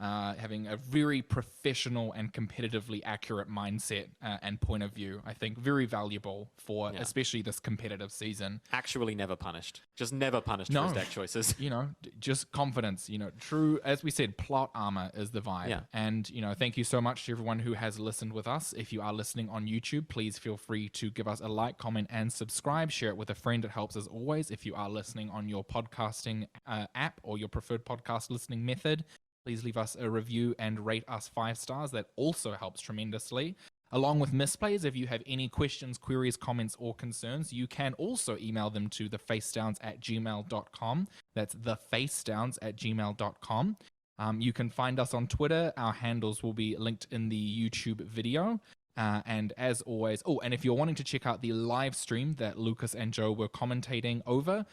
Having a very professional and competitively accurate mindset and point of view. I think very valuable for especially this competitive season. Actually never punished. Just never punished for his deck choices. You know, just confidence. You know, true, as we said, plot armor is the vibe. Yeah. And, you know, thank you so much to everyone who has listened with us. If you are listening on YouTube, please feel free to give us a like, comment, and subscribe. Share it with a friend. It helps as always. If you are listening on your podcasting app or your preferred podcast listening method, please leave us a review and rate us 5 stars. That also helps tremendously. Along with Misplays, if you have any questions, queries, comments, or concerns, you can also email them to thefacedowns@gmail.com. That's thefacedowns@gmail.com. You can find us on Twitter. Our handles will be linked in the YouTube video. And as always, and if you're wanting to check out the live stream that Lucas and Joe were commentating over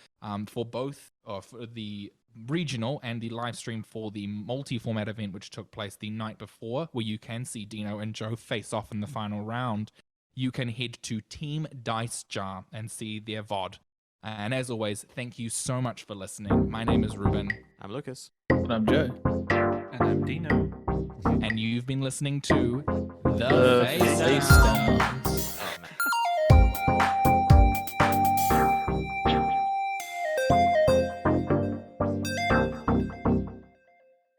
for both, for the regional and the live stream for the multi-format event, which took place the night before, where you can see Dino and Joe face off in the final round, you can head to Team Dice Jar and see their VOD. And as always, thank you so much for listening. My name is Ruben. I'm Lucas. And I'm Joe. And I'm Dino. And you've been listening to The Face Down.